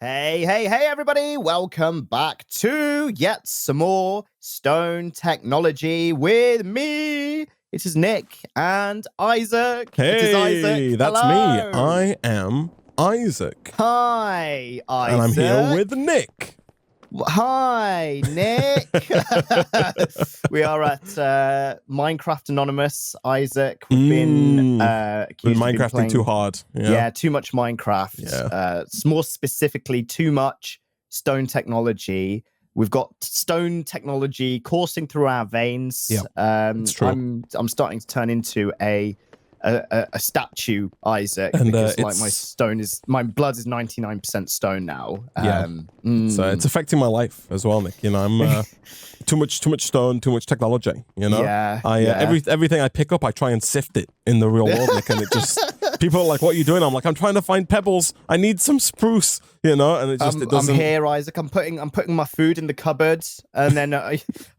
Hey, everybody. Welcome back to yet some more Stone Technology with me. It is Nick and Isaac. Hey, it is Isaac. that's Hello. me. I am Isaac. Hi, Isaac. And I'm here with Nick. Hi, Nick. We are at Minecraft Anonymous. Isaac, we've been accused Minecrafting of playing, too hard. Yeah, too much Minecraft. Yeah. More specifically, too much stone technology. We've got stone technology coursing through our veins. Yeah, it's true. I'm starting to turn into a statue, Isaac, and because my blood is 99% stone now. So it's affecting my life as well, Nick. You know, I'm too much stone, too much technology. You know, everything I pick up, I try and sift it in the real world, Nick, and it just people are like, "What are you doing?" I'm like, "I'm trying to find pebbles. I need some spruce." You know, and it just it doesn't. I'm here, Isaac. I'm putting my food in the cupboard, and then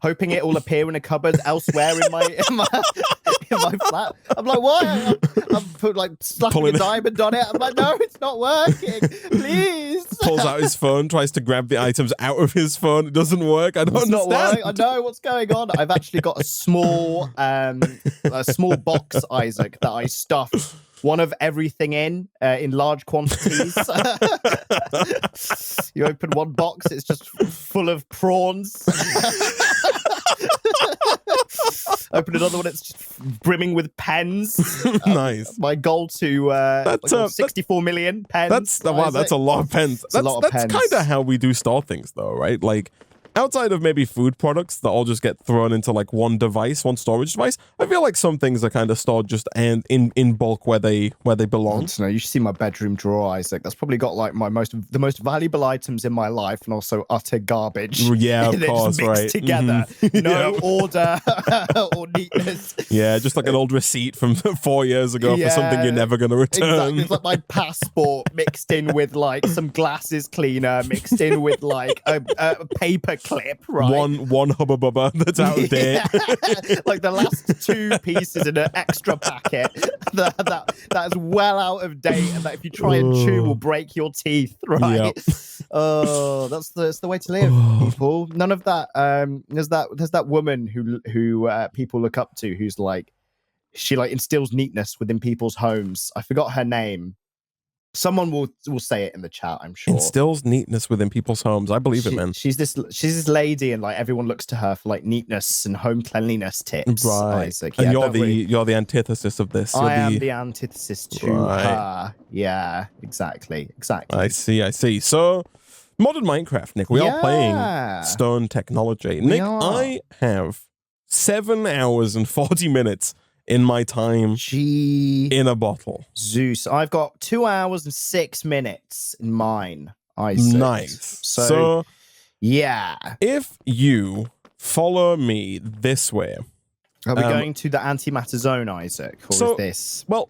hoping it will appear in a cupboard elsewhere in my flat. I'm like, what? I'm slapping a diamond on it. I'm like, no, it's not working. Please. Pulls out his phone, tries to grab the items out of his phone. It doesn't work. I don't understand. I know what's going on. I've actually got a small box, Isaac, that I stuff one of everything in large quantities. You open one box, it's just full of prawns. Open another one, it's just brimming with pens. Nice. My goal to 64 million pens. That's a lot of pens. That's kind of how we do store things, though, right? Like, outside of maybe food products that all just get thrown into like one storage device, I feel like some things are kind of stored just and in bulk where they belong. You should see my bedroom drawer, Isaac. That's probably got like the most valuable items in my life, and also utter garbage. Yeah, of course, just mixed together. No order or neatness. Yeah, just like an old receipt from 4 years ago for something you're never going to return. Exactly. It's like my passport mixed in with like some glasses cleaner, mixed in with like a paper clip, right? One Hubba Bubba that's out of date. Like the last two pieces in an extra packet that is well out of date, and that if you try and chew will break your teeth, right? Yep. Oh, that's the way to live, people. None of that. There's that woman who people look up to, who's like, she like instills neatness within people's homes. I forgot her name. Someone will say it in the chat, I'm sure. Instills neatness within people's homes. I believe it, man. She's this lady, and like everyone looks to her for like neatness and home cleanliness tips. Right. Isaac. And you're the antithesis of this. I am the antithesis to her. Yeah, exactly. I see. So, modern Minecraft, Nick. We are playing stone technology. Nick, I have 7 hours and 40 minutes in my time in a bottle. Zeus. I've got 2 hours and 6 minutes in mine, Isaac. Nice. So, yeah. If you follow me this way. Are we going to the antimatter zone, Isaac? Or is this? Well,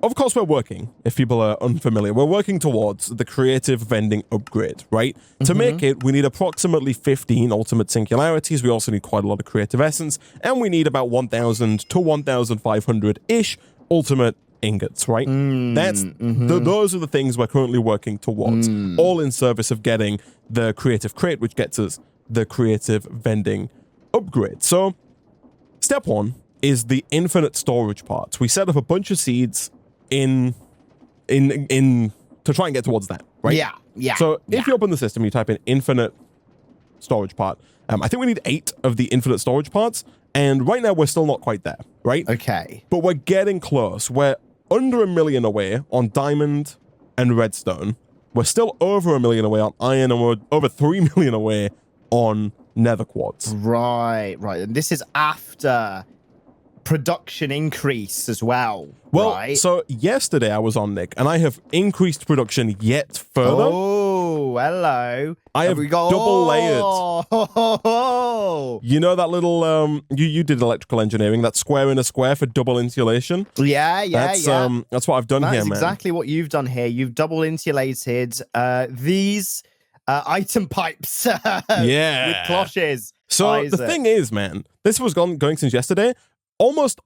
of course we're working, if people are unfamiliar. We're working towards the creative vending upgrade, right? To make it, we need approximately 15 ultimate singularities. We also need quite a lot of creative essence. And we need about 1,000 to 1,500-ish ultimate ingots, right? Those are the things we're currently working towards, all in service of getting the creative crate, which gets us the creative vending upgrade. So, step one is the infinite storage parts. We set up a bunch of seeds in to try and get towards that, right? Yeah. So if you open the system, you type in infinite storage part. I think we need 8 of the infinite storage parts, and right now we're still not quite there, right? Okay. But we're getting close. We're under 1 million away on diamond and redstone. We're still over 1 million away on iron, and we're over 3 million away on nether quartz. Right. And this is after production increase as well. Well, right? So yesterday I was on, Nick, and I have increased production yet further. Oh, hello. I have double layered. Oh. You know that little you did electrical engineering, that square in a square for double insulation? Yeah. That's what I've done here, man. That's exactly what you've done here. You've double insulated these item pipes with cloches. So Isaac. The thing is, man, this was going since yesterday.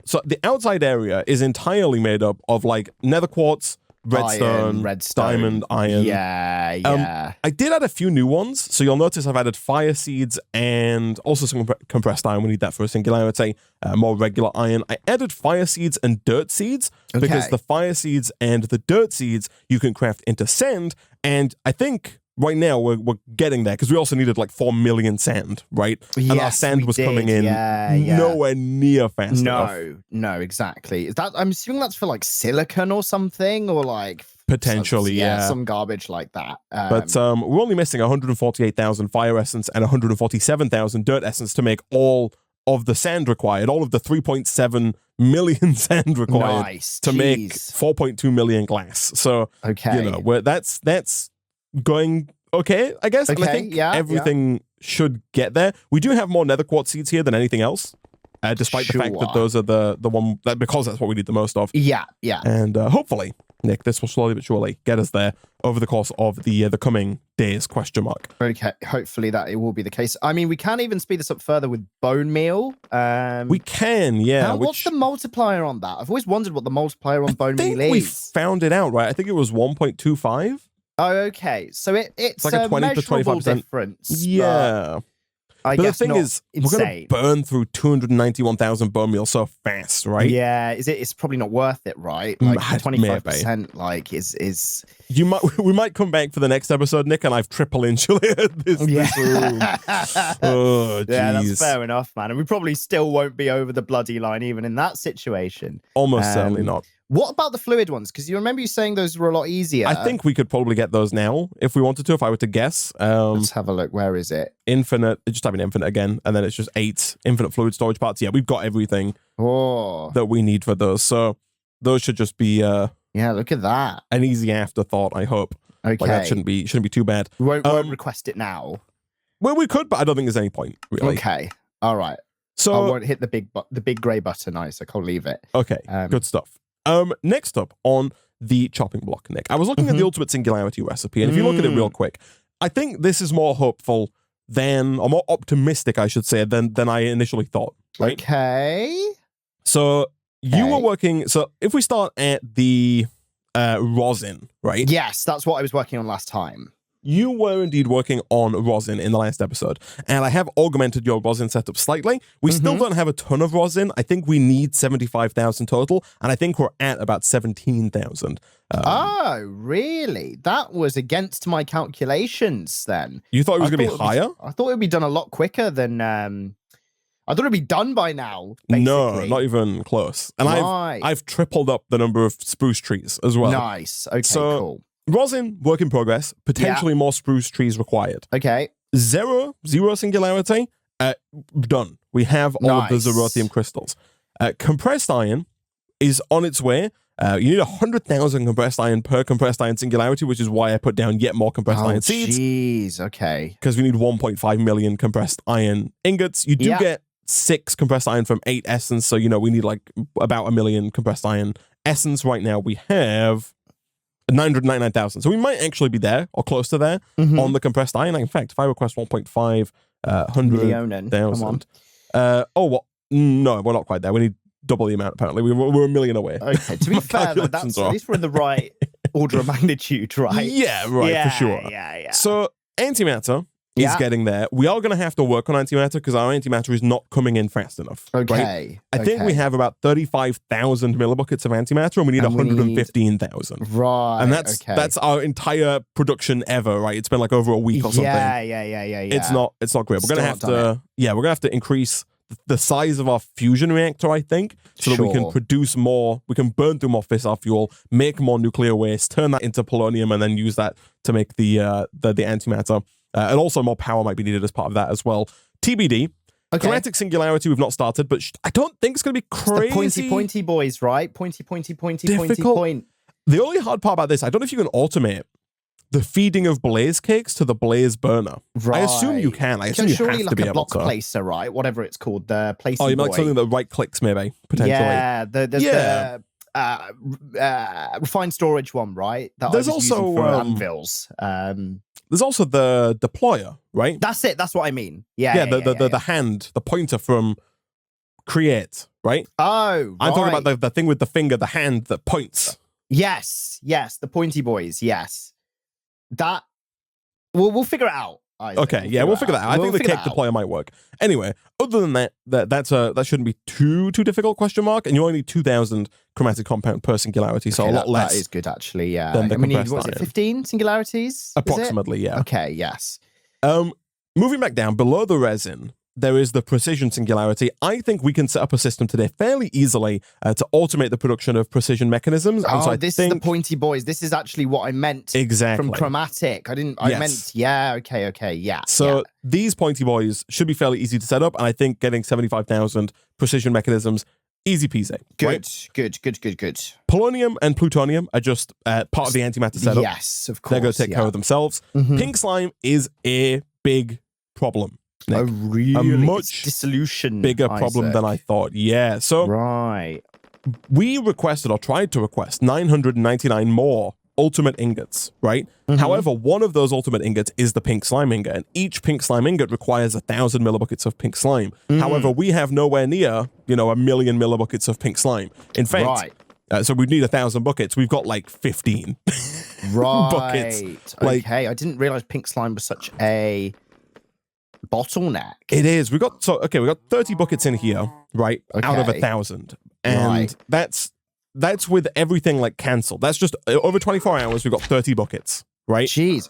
So the outside area is entirely made up of like nether quartz, redstone, diamond, iron. Yeah. I did add a few new ones. So you'll notice I've added fire seeds and also some compressed iron. We need that for a singularity. More regular iron. I added fire seeds and dirt seeds because the fire seeds and the dirt seeds you can craft into sand. And I think right now we're getting there because we also needed like 4 million sand, right? Yes, and our sand was coming in nowhere near fast enough. No, exactly. Is that, I'm assuming that's for like silicon or something, or like potentially, some garbage like that. But we're only missing 148,000 fire essence and 147,000 dirt essence to make all of the sand required, all of the 3.7 million sand required to make 4.2 million glass. So you know, that's going okay, I guess. And I think everything should get there. We do have more nether quartz seeds here than anything else, despite the fact that those are the one that, because that's what we need the most of. Yeah. And hopefully, Nick, this will slowly but surely get us there over the course of the coming days, question mark. Okay, hopefully that it will be the case. I mean, we can even speed this up further with bone meal. We can, yeah. What's the multiplier on that? I've always wondered what the multiplier on bone meal is. We found it out, right? I think it was 1.25. Oh, okay. So it's like a 20 to 25% difference. Yeah. But the thing is, insane. We're going to burn through 291,000 bone meal so fast, right? Yeah. It's probably not worth it, right? Like 25%, like is. We might come back for the next episode, Nick, and I've triple insulated this room. Oh, geez. Yeah, that's fair enough, man. And we probably still won't be over the bloody line even in that situation. Almost certainly not. What about the fluid ones? Because you remember you saying those were a lot easier. I think we could probably get those now if we wanted to, if I were to guess. Let's have a look. Where is it? Infinite. Just type in infinite again, and then it's just 8 infinite fluid storage parts. Yeah, we've got everything that we need for those. So those should just be yeah, look at that. An easy afterthought, I hope. Okay. Like that shouldn't be too bad. We won't request it now. Well, we could, but I don't think there's any point, really. Okay. All right. So I won't hit the big grey button, Isaac. I'll leave it. Okay. Good stuff. Next up on the chopping block, Nick, I was looking at the ultimate singularity recipe, and if you look at it real quick, I think this is more hopeful or more optimistic, I should say, than I initially thought. Right? Okay. So you were working. So if we start at the rosin, right? Yes, that's what I was working on last time. You were indeed working on rosin in the last episode, and I have augmented your rosin setup slightly. We still don't have a ton of rosin. I think we need 75,000 total, and I think we're at about 17,000. Oh, really? That was against my calculations then. You thought it was going to be higher? I thought it would be done a lot quicker than... I thought it'd be done by now, basically. No, not even close. And I've tripled up the number of spruce trees as well. Nice. Okay, cool. Rosin, work in progress. Potentially more spruce trees required. Okay. Zero singularity. Done. We have all of the zerothium crystals. Compressed iron is on its way. You need 100,000 compressed iron per compressed iron singularity, which is why I put down yet more compressed iron seeds. Jeez, okay. Because we need 1.5 million compressed iron ingots. You do get 6 compressed iron from 8 essence, so we need like about 1 million compressed iron essence. Right now we have 999,000. So we might actually be there or close to there on the compressed iron. In fact, if I request 1.5 100,000. No, we're not quite there. We need double the amount, apparently. We're 1 million away. Okay, to be fair, that's at least we're in the right order of magnitude, right? Yeah, right, for sure. Yeah. So antimatter is getting there. We are going to have to work on antimatter because our antimatter is not coming in fast enough. Okay. Right? I think we have about 35,000 millibuckets of antimatter, and we need 115,000. Right. And that's our entire production ever, right? It's been like over a week or something. Yeah. It's not great. We're gonna have to increase the size of our fusion reactor, I think, so that we can produce more, we can burn through more fissile fuel, make more nuclear waste, turn that into polonium, and then use that to make the antimatter. And also more power might be needed as part of that as well. TBD. Okay. Kinetic singularity we've not started, but I don't think it's going to be crazy. It's the pointy boys, right? Pointy. The only hard part about this, I don't know if you can automate the feeding of blaze cakes to the blaze burner. Right. I assume you can. I assume you have to be able to. Block placer, right? Whatever it's called, the placing. Oh, you mean like something that right clicks, maybe potentially. Yeah, the refined storage one, right? That there's I was also using for anvils. There's also the deployer, right? That's it. That's what I mean. The hand, the pointer from Create, right? Oh, right. I'm talking about the thing with the finger, the hand that points. Yes, the pointy boys. Yes, that we'll figure it out. Okay, yeah, we'll figure that out. I think the cake deployer might work. Anyway, other than that, that shouldn't be too difficult, question mark, and you only need 2,000 chromatic compound per singularity, so a lot less. That is good, actually, yeah. Than the we need, what is it, 15 singularities? Approximately, yeah. Okay, yes. Moving back down, below the resin, there is the precision singularity. I think we can set up a system today fairly easily to automate the production of precision mechanisms. This is the pointy boys. This is actually what I meant from chromatic. I meant, okay, yeah. So these pointy boys should be fairly easy to set up, and I think getting 75,000 precision mechanisms, easy peasy. Good, right? good. Polonium and plutonium are just part of the antimatter setup. Yes, of course. They're going to take care of themselves. Pink slime is a big problem. Nick. A much dissolution bigger problem than I thought. Yeah. So we requested or tried to request 999 more ultimate ingots, right? However, one of those ultimate ingots is the pink slime ingot, and each pink slime ingot requires 1,000 millibuckets of pink slime. However, we have nowhere near, 1 million millibuckets of pink slime. In fact, so we need 1,000 buckets. We've got like 15 buckets. Okay, I didn't realize pink slime was such a bottleneck. It is. We got 30 buckets in here, right? Out of 1,000, and that's with everything like cancelled. That's just over 24 hours. We've got 30 buckets, right? Jeez,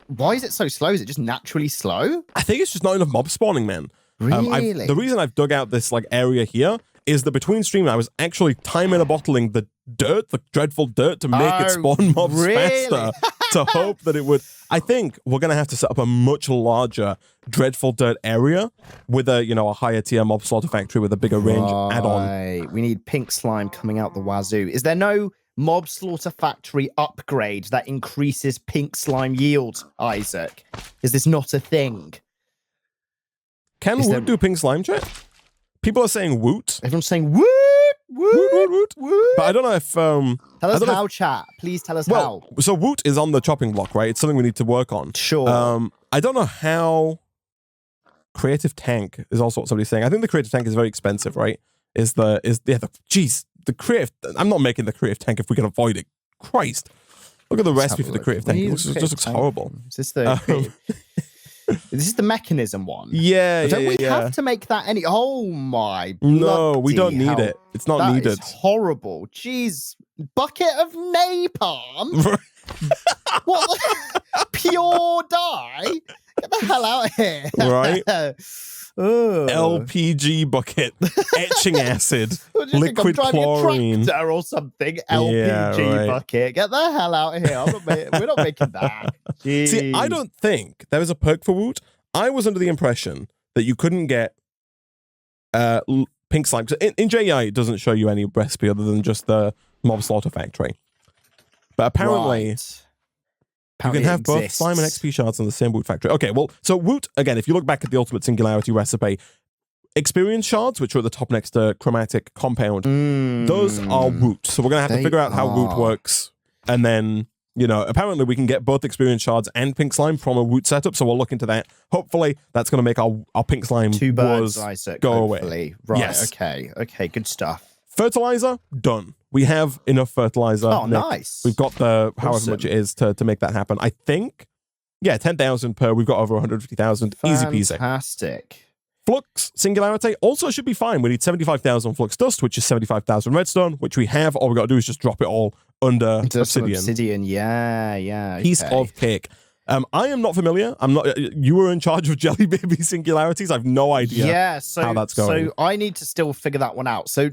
why is it so slow? Is it just naturally slow? I think it's just not enough mob spawning, man. Really? The reason I've dug out this like area here is that between stream I was actually timing and bottling the dirt, the dreadful dirt, to make it spawn mobs faster. To hope that it would. I think we're gonna have to set up a much larger dreadful dirt area with a higher tier mob slaughter factory with a bigger range add-on. We need pink slime coming out the wazoo. Is there no mob slaughter factory upgrade that increases pink slime yield, Isaac? Is this not a thing? Can Woot do pink slime, chat? People are saying Woot. Everyone's saying Woot. Woot. But I don't know if tell us how, chat. Please tell us how. So Woot is on the chopping block, right? It's something we need to work on. Sure. I don't know how. Creative tank is also what somebody's saying. I think the creative tank is very expensive, right? The creative. I'm not making the creative tank if we can avoid it. Christ, look at the recipe for the creative tank. It just looks horrible. Is this the? This is the mechanism one. Yeah, Don't we have to make that any? Oh my! No, we don't need it. It's not needed. Is horrible. Jeez, bucket of napalm. What? Pure dye. Get the hell out of here! Right. LPG bucket, etching acid, liquid chlorine, or something. LPG bucket. Get the hell out of here! We're not making that. Jeez. See, I don't think there is a perk for Woot. I was under the impression that you couldn't get pink slime. In JEI, it doesn't show you any recipe other than just the mob slaughter factory. But apparently. You can have both slime and XP shards in the same Woot factory. Okay, well, so Woot, again, if you look back at the Ultimate Singularity recipe, experience shards, which are at the top next to chromatic compound, those are Woot. So we're going to have to figure out how Woot works. And then, apparently we can get both experience shards and pink slime from a Woot setup. So we'll look into that. Hopefully that's going to make our pink slime two birds, Isaac, go away. Right, yes. Okay, good stuff. Fertilizer, done. We have enough fertilizer. Oh, nice. We've got the however much it is to make that happen. I think, 10,000 per. We've got over 150,000. Easy peasy. Fantastic. Flux Singularity also should be fine. We need 75,000 flux dust, which is 75,000 redstone, which we have. All we got to do is just drop it all under obsidian. Obsidian, yeah. Okay. Piece of cake. I am not familiar. I'm not. You were in charge of Jelly Baby Singularities. I have no idea. How that's going. So I need to still figure that one out. So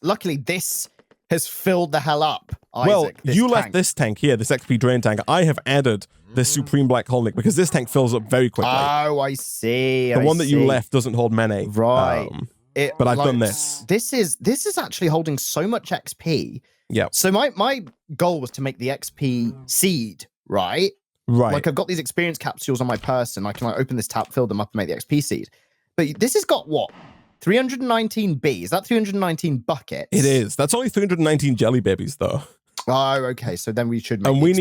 luckily this has filled the hell up. Isaac, well, you left this tank here, this XP drain tank. I have added this Supreme Black Hole Nick because this tank fills up very quickly. Oh, I see. The one that you left doesn't hold many. Right. But I've done this. This is actually holding so much XP. Yeah. So my goal was to make the XP seed, right? Right. Like I've got these experience capsules on my person. I can open this tap, fill them up, and make the XP seed. But this has got what? 319 B. Is that 319 buckets? It is. That's only 319 jelly babies, though. Oh, okay. So then we should make we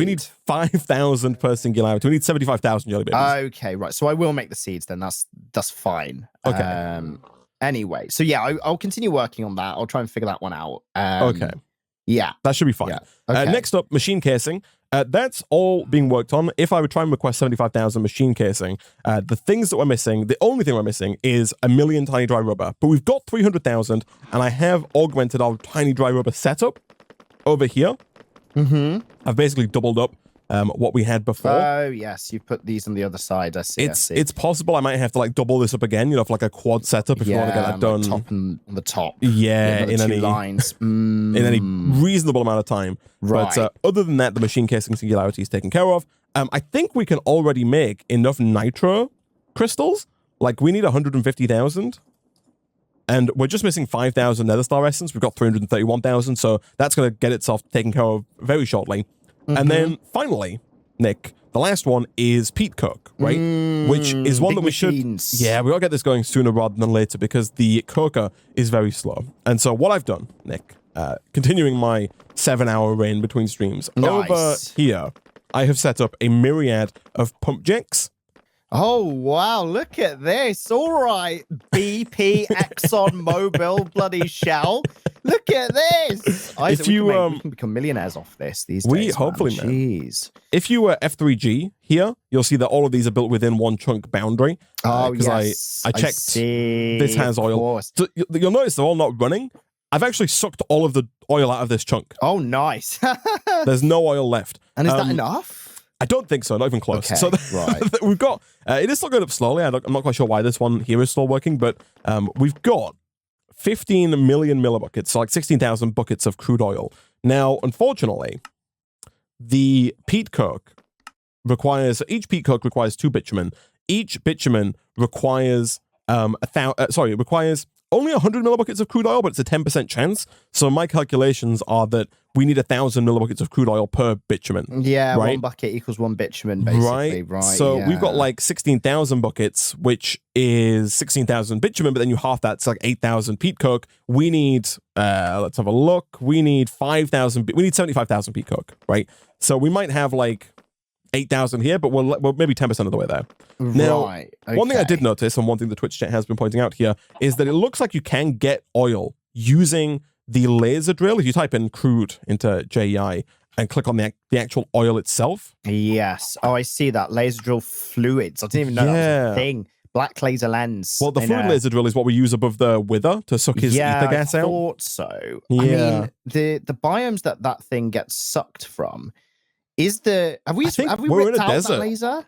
need 5,000 per singularity. We need 75,000 jelly babies. Okay, right. So I will make the seeds then. That's fine. Okay. Anyway, so yeah, I'll continue working on that. I'll try and figure that one out. Okay. Yeah. That should be fine. Yeah. Okay. Next up, machine casing. That's all being worked on. If I would try and request 75,000 machine casing, the things that we're missing, the only thing we're missing is 1 million tiny dry rubber. But we've got 300,000, and I have augmented our tiny dry rubber setup over here. I've basically doubled up what we had before. Oh, yes. You put these on the other side. I see. It's possible I might have to like double this up again, for like a quad setup if you want to get that done. Like top and on the top. Yeah, in two any lines. in any reasonable amount of time. Right. But other than that, the machine casing singularity is taken care of. I think we can already make enough nitro crystals. Like we need 150,000. And we're just missing 5,000 nether star essence. We've got 331,000. So that's going to get itself taken care of very shortly. And then finally, Nick, the last one is peat coke, right? Which is one that we machines. should... Yeah, we got to get this going sooner rather than later because the coker is very slow. And so what I've done, Nick, continuing my 7-hour reign between streams, over here, I have set up a myriad of pump jacks. Oh, wow. Look at this. All right. BP, Exxon Mobil, bloody Shell. Look at this. Isaac, we can become millionaires off this these days. Hopefully, man. Jeez. If you were F3G here, you'll see that all of these are built within one chunk boundary. Oh, yes. I checked. This has oil. So you'll notice they're all not running. I've actually sucked all of the oil out of this chunk. Oh, nice. There's no oil left. And is that enough? I don't think so, not even close. Okay, so right. We've got, it is still going up slowly. I'm not quite sure why this one here is still working, but we've got 15 million millibuckets, so like 16,000 buckets of crude oil. Now, unfortunately, the peat coke each peat coke requires 2 bitumen. Each bitumen requires, requires only 100 millibuckets of crude oil, but it's a 10% chance. So my calculations are that we need 1,000 millibuckets of crude oil per bitumen. Yeah, right? 1 bucket equals 1 bitumen, basically. Right. So we've got like 16,000 buckets, which is 16,000 bitumen, but then you half that, it's like 8,000 peat coke. We need, let's have a look. We need 75,000 peat coke, right? So we might have like 8,000 here, but we're maybe 10% of the way there. Now, one thing I did notice, and one thing the Twitch chat has been pointing out here, is that it looks like you can get oil using the laser drill. If you type in crude into JEI and click on the actual oil itself. Yes. Oh, I see that. Laser drill fluids. I didn't even know that was a thing. Black laser lens. Well, the fluid laser drill is what we use above the wither to suck his ether gas out. I thought so. Yeah. I mean, the biomes that thing gets sucked from is the... Have we ripped out that laser?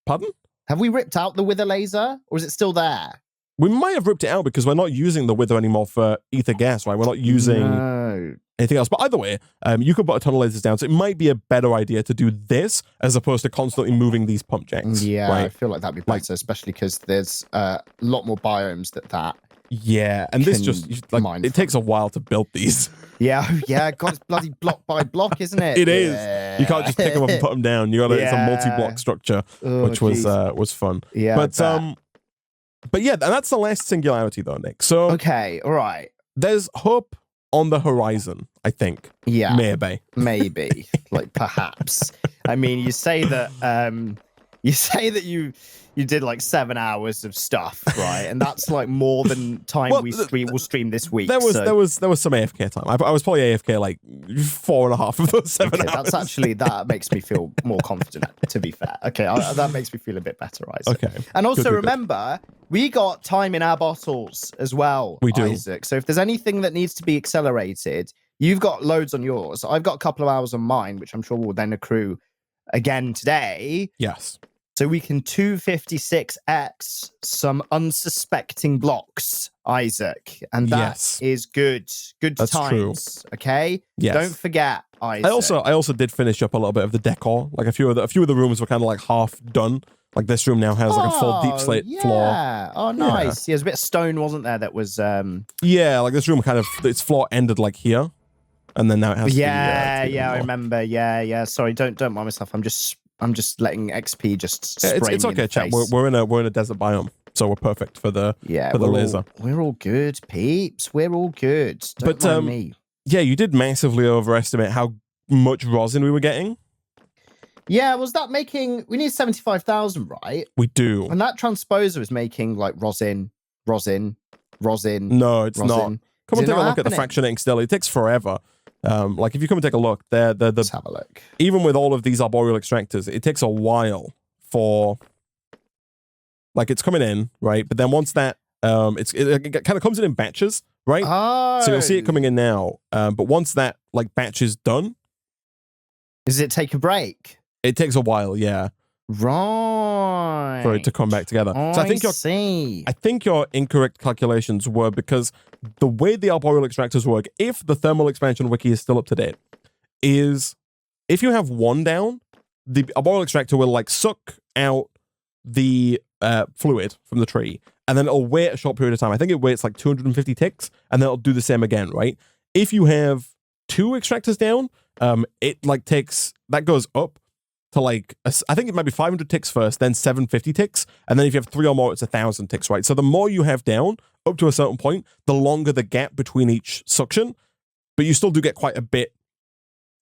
Pardon? Have we ripped out the wither laser? Or is it still there? We might have ripped it out because we're not using the wither anymore for ether gas, right? We're not using anything else. But either way, you could put a ton of lasers down. So it might be a better idea to do this as opposed to constantly moving these pump jacks. Yeah, right? I feel like that'd be better, especially because there's a lot more biomes that Yeah, and this just, like, it takes a while to build these. Yeah, God, it's bloody block by block, isn't it? It is. You can't just pick them up and put them down. You gotta, it's a multi-block structure, which was fun. Yeah, but yeah, and that's the last singularity though, Nick. So okay, all right. There's hope on the horizon, I think. Yeah. Maybe. Like perhaps. I mean, you say that you did like 7 hours of stuff, right? And that's like more than time we'll stream this week. There was some AFK time. I was probably AFK like 4.5 of those 7 hours. That's actually, that makes me feel more confident, to be fair. Okay, that makes me feel a bit better, Isaac. Okay. And also remember, we got time in our bottles as well, we do. Isaac. So if there's anything that needs to be accelerated, you've got loads on yours. I've got a couple of hours on mine, which I'm sure will then accrue again today. Yes. So we can 256x some unsuspecting blocks, Isaac. And that is good. Good That's times. True. Okay? Yes. Don't forget, Isaac. I also did finish up a little bit of the decor. Like a few of the rooms were kind of like half done. Like this room now has like a full deep slate floor. Oh, nice. Yeah, there's a bit of stone, wasn't there, that was... Yeah, like this room kind of, its floor ended like here. And then now it has I remember. Yeah. Sorry, don't mind myself. I'm just letting XP just spray it's okay, chat. We're in a desert biome, so we're perfect for the laser. We're all good, peeps. We're all good. Don't mind me. Yeah, you did massively overestimate how much rosin we were getting. Yeah, was that making... We need 75,000, right? We do. And that transposer is making like rosin. No, it's not. Come on, take a look at the fractionating still. It takes forever. Like if you come and take a look, Let's have a look. even with all of these arboreal extractors, it takes a while for, like, it's coming in, right? But then once that, it kind of comes in batches, right? Oh. So you'll see it coming in now. But once that like batch is done, does it take a break? it takes a while, yeah. Right. For it to come back together. So I think your incorrect calculations were because the way the arboreal extractors work, if the thermal expansion wiki is still up to date, is if you have one down, the arboreal extractor will like suck out the fluid from the tree, and then it'll wait a short period of time. I think it waits like 250 ticks, and then it'll do the same again, right? If you have 2 extractors down, it like takes, that goes up to like, I think it might be 500 ticks first, then 750 ticks, and then if you have 3 or more, it's 1,000 ticks, right? So the more you have down, up to a certain point, the longer the gap between each suction, but you still do get quite a bit.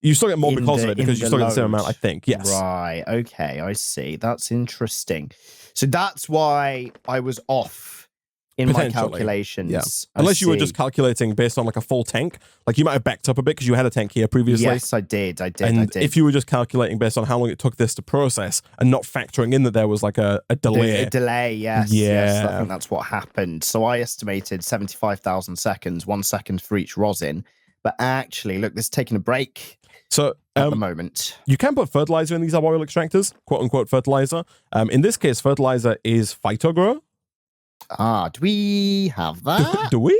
You still get more because of it, because you still get the same amount, I think. Yes. Right. Okay. I see. That's interesting. So that's why I was off in my calculations. Yeah. Unless you were just calculating based on like a full tank. Like you might have backed up a bit because you had a tank here previously. Yes, I did. And if you were just calculating based on how long it took this to process and not factoring in that there was like a delay. A delay, yes. Yeah. Yes, I think that's what happened. So I estimated 75,000 seconds, 1 second for each rosin. But actually, look, this is taking a break. So at the moment, you can put fertilizer in these arboreal extractors, quote unquote fertilizer. In this case, fertilizer is phytogrow. Do we have that? Do we?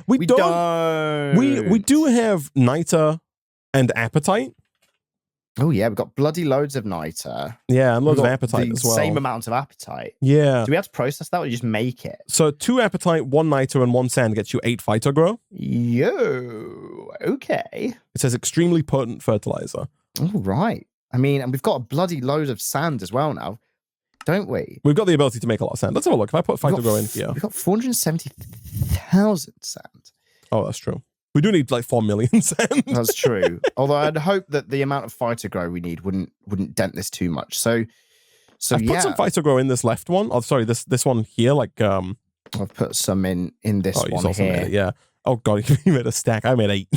We don't. We do have niter and apatite. Oh yeah, we've got bloody loads of niter. Yeah, and loads of apatite as well. Same amount of apatite. Yeah. Do we have to process that or just make it? So 2 apatite, 1 niter, and 1 sand gets you 8 phytogrow. Yo, okay. It says extremely potent fertilizer. All right. I mean, and we've got a bloody load of sand as well now, don't we? We've got the ability to make a lot of sand. Let's have a look. If I put phytogrow in here. We've got 470,000 sand. Oh, that's true. We do need like 4 million sand. That's true. Although I'd hope that the amount of phytogrow we need wouldn't dent this too much. So I've put some phytogrow in this left one. Oh, sorry, this one here. Like I've put some in this one here. Yeah. Oh god, you made a stack. I made 8.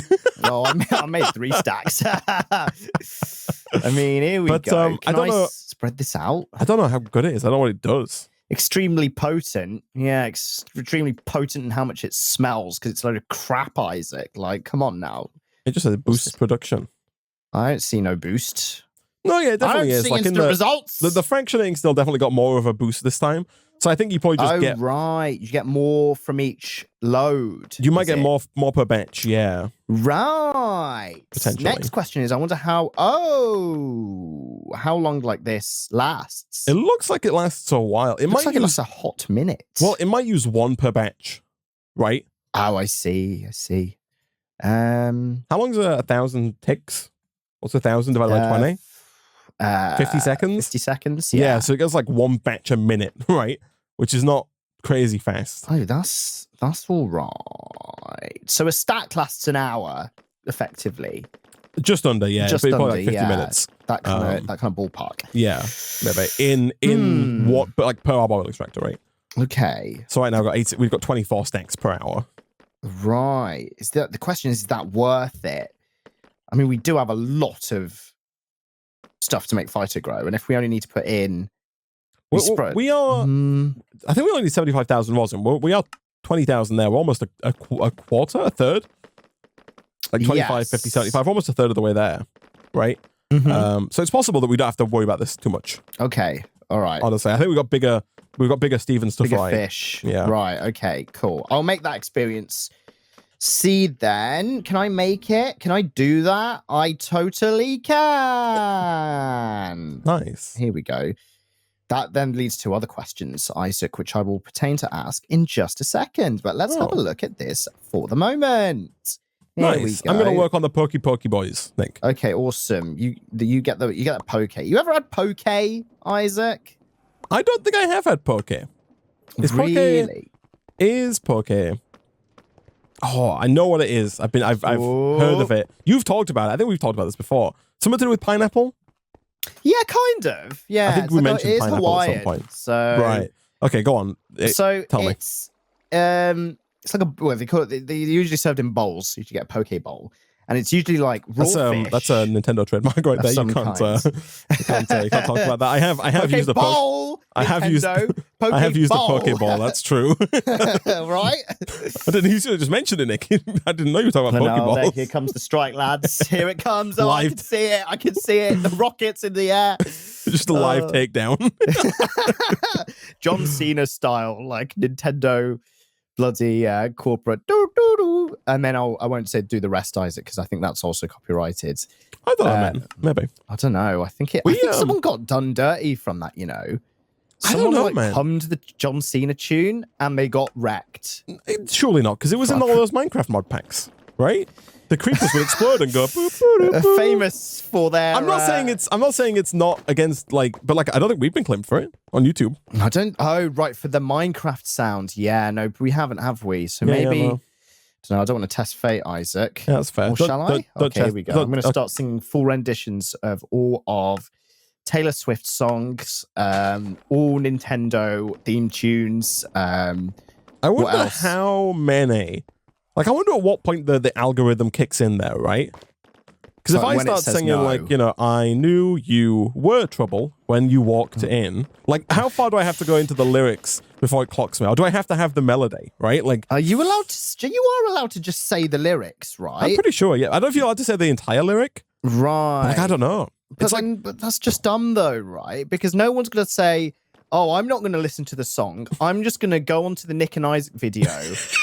Oh, I made 3 stacks. I mean, here we go. I don't know. Spread this out. I don't know how good it is. I don't know what it does. Extremely potent. Yeah, extremely potent in how much it smells because it's a load of crap, Isaac. Like, come on now. It just says boosts production. I don't see no boost. No, yeah, it definitely is. Like in the results. The fractionating still definitely got more of a boost this time. So I think you probably just get right. You get more from each load. You might get more per batch, yeah. Right. Potentially. Next question is, I wonder how long like this lasts. It looks like it lasts a while. It looks like it lasts a hot minute. Well, it might use 1 per batch, right? Oh, I see. How long is 1,000 ticks? What's 1,000 divided by 20? 50 seconds? 50 seconds, yeah. So it goes like 1 batch a minute, right? Which is not crazy fast. Oh, that's all right. So a stack lasts an hour, effectively. Just under, yeah. Just under, like 50 minutes. That kind of ballpark. Yeah, maybe in what, but like per arboreal extractor, right? Okay. So right now we've got 24 stacks per hour. Right. The question is that worth it? I mean, we do have a lot of stuff to make phytogrow, and if we only need to put in, we are. I think we only need 75,000 rosin. We are 20,000 there. We're almost a quarter, a third. Like 25, 50, 75, almost a third of the way there, right? So it's possible that we don't have to worry about this too much. Okay, all right. Honestly, I think we've got bigger Stevens to fry. Fish. Yeah. Right. Okay. Cool. I'll make that experience. See then, can I make it? Can I do that? I totally can. Nice. Here we go. That then leads to other questions, Isaac, which I will pertain to ask in just a second. But let's have a look at this for the moment. Nice. I'm going to work on the Pokey boys, Nick. Okay, awesome. You get that poke. You ever had poke, Isaac? I don't think I have had poke. Really? Is poke? Oh, I know what it is. I've heard of it. You've talked about it. I think we've talked about this before. Something to do with pineapple? Yeah, kind of. Yeah, I think we mentioned pineapple Hawaiian, at some point. So right. Okay, go on. Tell me. It's like they call it. They usually served in bowls. You should get a poke bowl, and it's usually like raw fish. That's a Nintendo trademark right there. You can't talk about that. I have used a I have used a Pokeball. That's true. Right? I didn't. You should have just mentioned it, Nick. I didn't know you were talking about Pokeballs. Here comes the strike, lads. Here it comes. Oh, I can see it. I can see it. The rockets in the air. Just a live takedown. John Cena style, like Nintendo bloody corporate. And then I won't say do the rest, Isaac, because I think that's also copyrighted. I thought I meant. Maybe. I don't know. I think someone got done dirty from that, you know. Someone, I don't know, man. Hummed the John Cena tune and they got wrecked. Surely not, because it was in all those Minecraft mod packs, right? The creepers would explode and go. Boop, boop, boop, boop. Famous for their. I'm not saying it's not against but I don't think we've been claimed for it on YouTube. I don't. Oh, right, for the Minecraft sound. Yeah, no, we haven't, have we? So maybe. I don't want to test fate, Isaac. Yeah, that's fair. Or shall I? Okay, here we go. I'm going to start singing full renditions of all of Taylor Swift songs, all Nintendo theme tunes. I wonder how many. Like, I wonder at what point the algorithm kicks in there, right? Because if I start singing, I knew you were trouble when you walked in, like, how far do I have to go into the lyrics before it clocks me? Or do I have to have the melody, right? Like, are you allowed to? You are allowed to just say the lyrics, right? I'm pretty sure, yeah. I don't know if you're allowed to say the entire lyric. Right. But, like, I don't know. But that's just dumb, though, right? Because no one's going to say, oh, I'm not going to listen to the song. I'm just going to go onto the Nick and Isaac video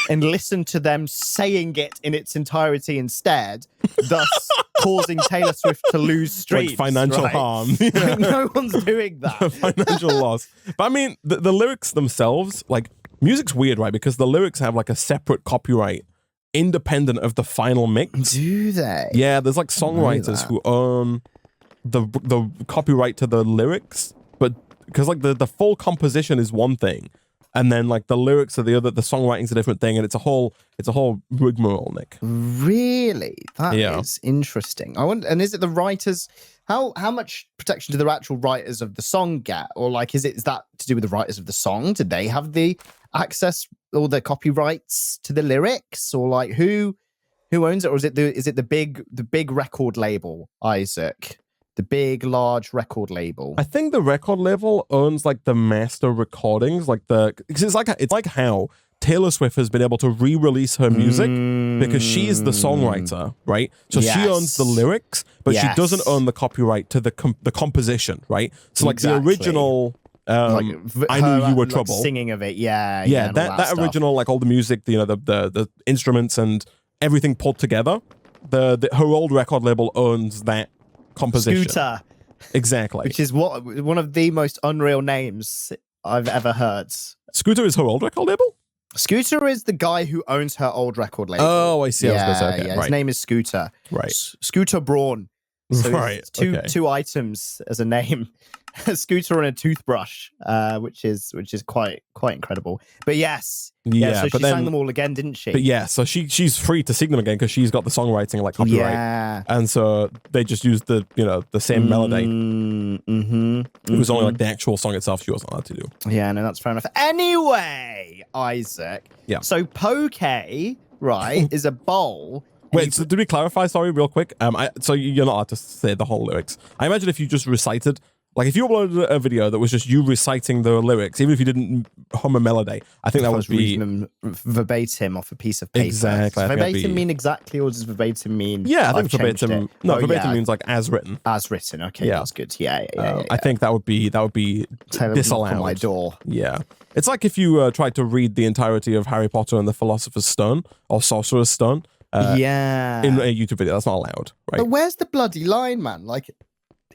and listen to them saying it in its entirety instead, thus causing Taylor Swift to lose streams. Like financial harm. Like, no one's doing that. Financial loss. But I mean, the lyrics themselves, like, music's weird, right? Because the lyrics have like a separate copyright independent of the final mix. Do they? Yeah, there's like songwriters who own the copyright to the lyrics, but because like the full composition is one thing, and then like the lyrics are the other, the songwriting's a different thing, and it's a whole rigmarole, Nick. Really? That is interesting. I wonder, and is it the writers? How much protection do the actual writers of the song get, or like is that to do with the writers of the song? Do they have the access or the copyrights to the lyrics, or like who owns it, or is it the big record label, Isaac? The big, large record label. I think the record label owns like the master recordings, because it's like how Taylor Swift has been able to re-release her music because she's the songwriter, right? So she owns the lyrics, but she doesn't own the copyright to the composition, right? So like the original. I knew you were trouble. Singing of it, yeah. That original, like all the music, the instruments and everything pulled together. Her old record label owns that composition. Scooter. Exactly. Which is one of the most unreal names I've ever heard. Scooter is her old record label? Scooter is the guy who owns her old record label. Oh, I see. His name is Scooter. Right. Scooter Braun. So right. Two items as a name. A scooter and a toothbrush, which is quite incredible. But yes. So she sang them all again, didn't she? But yeah, so she's free to sing them again because she's got the songwriting like copyright. Yeah. And so they just used the same melody. It was only like the actual song itself she wasn't allowed to do. Yeah, no, that's fair enough. Anyway, Isaac. Yeah. So poke, right, is a bowl. Wait, so did we clarify, sorry, real quick? So you're not allowed to say the whole lyrics. I imagine if you just recited, like if you uploaded a video that was just you reciting the lyrics, even if you didn't hum a melody, I think that would be... reading them verbatim off a piece of paper. Exactly. Does verbatim mean exactly, or does verbatim mean... Yeah, I think verbatim... No, verbatim means like as written. As written, okay, that's good. Yeah. I think that would be disallowed. On my door. Yeah. It's like if you tried to read the entirety of Harry Potter and the Philosopher's Stone, or Sorcerer's Stone, in a YouTube video. That's not allowed, right? But where's the bloody line, man? Like,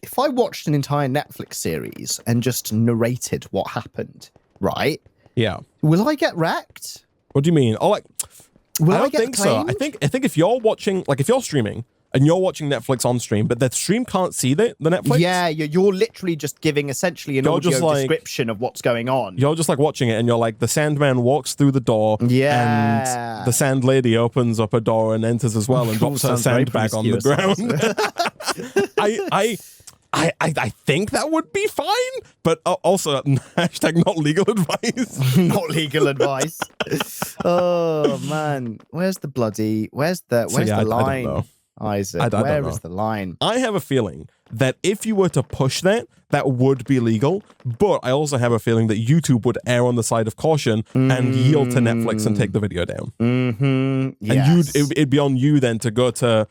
if I watched an entire Netflix series and just narrated what happened, right? Yeah. Will I get wrecked? What do you mean? Oh, like, I don't think so. I think if you're watching, like if you're streaming and you're watching Netflix on stream, but the stream can't see the Netflix. Yeah, you're literally just giving essentially an audio description of what's going on. You're just like watching it and you're like, the Sandman walks through the door. Yeah. And the Sand Lady opens up a door and enters as well and drops her sandbag on the ground. I think that would be fine, but also hashtag not legal advice. Not legal advice. Oh man, where's the line? Isaac? Where is the line? I have a feeling that if you were to push that, that would be legal. But I also have a feeling that YouTube would err on the side of caution and yield to Netflix and take the video down. Yes. And it'd be on you then to go to,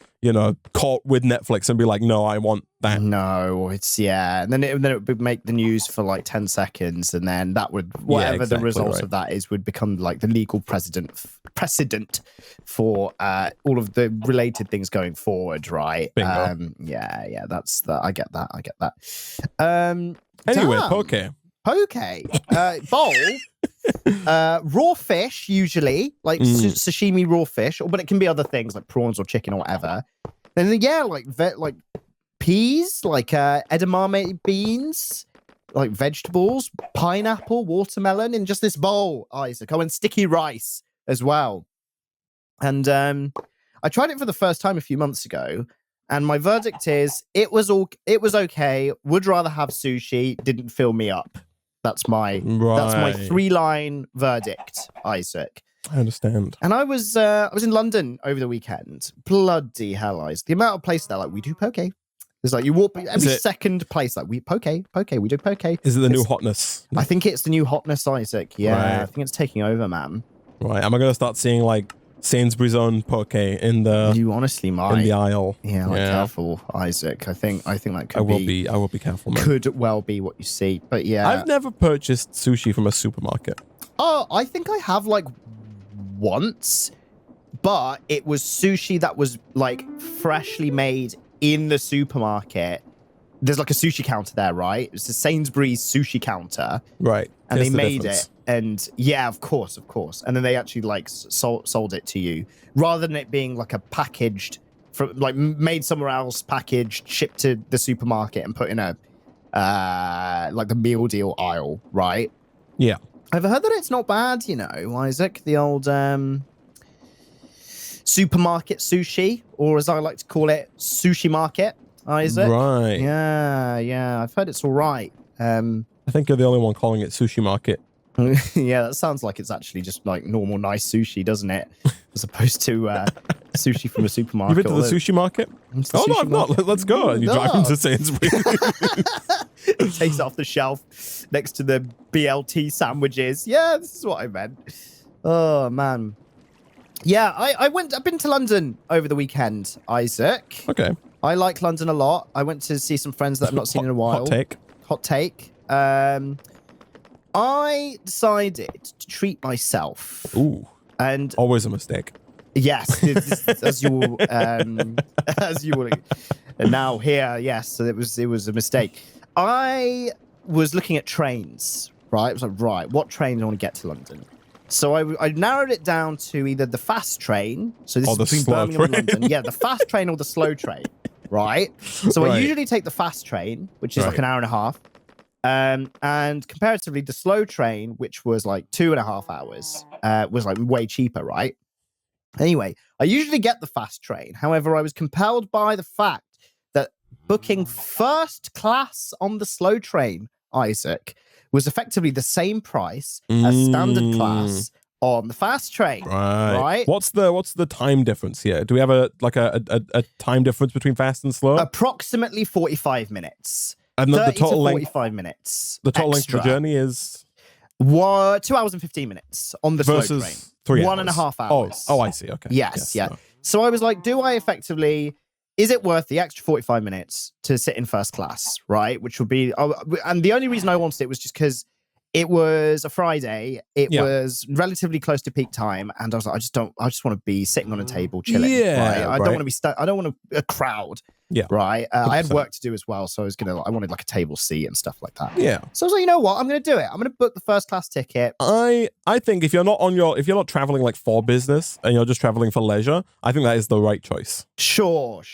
court with Netflix and be like, no, I want that. No, it's and then it would make the news for like 10 seconds, and then that would whatever the results of that is would become like the legal precedent for all of the related things going forward, right? Bingo. That's that. I get that. Anyway, poke, bowl, raw fish usually, like sashimi raw fish, but it can be other things like prawns or chicken or whatever. And then like peas, like edamame beans, like vegetables, pineapple, watermelon in just this bowl, Isaac. Oh, and sticky rice as well. And I tried it for the first time a few months ago, and my verdict is it was okay. Would rather have sushi. Didn't fill me up. That's my 3-line verdict, Isaac. I understand. And I was in London over the weekend. Bloody hell, Isaac. The amount of places there, like, we do poke. There's like, you walk every second place, like, we poke, we do poke. Is it the new hotness? I think it's the new hotness, Isaac. Yeah, right. I think it's taking over, man. Right. Am I going to start seeing like Sainsbury's own poke in the? You honestly might. In the aisle. Yeah, careful, Isaac. I think that could I will be careful, man. Could well be what you see, but yeah. I've never purchased sushi from a supermarket. Oh, I think I have like once, but it was sushi that was like freshly made in the supermarket. There's like a sushi counter there, right? It's a Sainsbury's sushi counter. Right. And they made it. And yeah, of course. And then they actually like sold it to you rather than it being like a packaged, like made somewhere else, packaged, shipped to the supermarket and put in a like the meal deal aisle, right? Yeah. I've heard that it's not bad, Isaac, the old supermarket sushi, or as I like to call it, sushi market, Isaac. Right. Yeah. I've heard it's all right. I think you're the only one calling it sushi market. Yeah, that sounds like it's actually just like normal, nice sushi, doesn't it? As opposed to sushi from a supermarket. You've been to the sushi market? Oh, no, I've not. Let's go. And you drive into Sainsbury's. He takes it off the shelf next to the BLT sandwiches. Yeah, this is what I meant. Oh, man. Yeah, I've been to London over the weekend, Isaac. Okay. I like London a lot. I went to see some friends that I've not seen in a while. Hot take. I decided to treat myself. Ooh. And always a mistake. Yes, as you will, and now here, yes. So it was a mistake. I was looking at trains, right? I was like, right, what train do I want to get to London? So I narrowed it down to either the fast train. So this is between Birmingham and London. Yeah, the fast train or the slow train, right? So I usually take the fast train, which is like an hour and a half. And comparatively, the slow train, which was like 2.5 hours, was like way cheaper, right? Anyway, I usually get the fast train. However, I was compelled by the fact that booking first class on the slow train, Isaac, was effectively the same price as standard class on the fast train. Right. What's the time difference here? Do we have a time difference between fast and slow? Approximately 45 minutes. And the total length, 45 minutes. The total length of the journey is 2 hours and 15 minutes on the slow train. 3 hours. 1.5 hours. Oh, I see. Okay. Yes. Yeah. No. So I was like, is it worth the extra 45 minutes to sit in first class, right? Which would be, and the only reason I wanted it was just because it was a Friday. It was relatively close to peak time, and I was like, I just want to be sitting on a table chilling. Yeah, right? I don't want to be I don't want a crowd. Yeah, right. I had work to do as well, so I wanted like a table seat and stuff like that. Yeah. So I was like, you know what? I'm going to do it. I'm going to book the first class ticket. I think if you're not traveling like for business and you're just traveling for leisure, I think that is the right choice. Sure.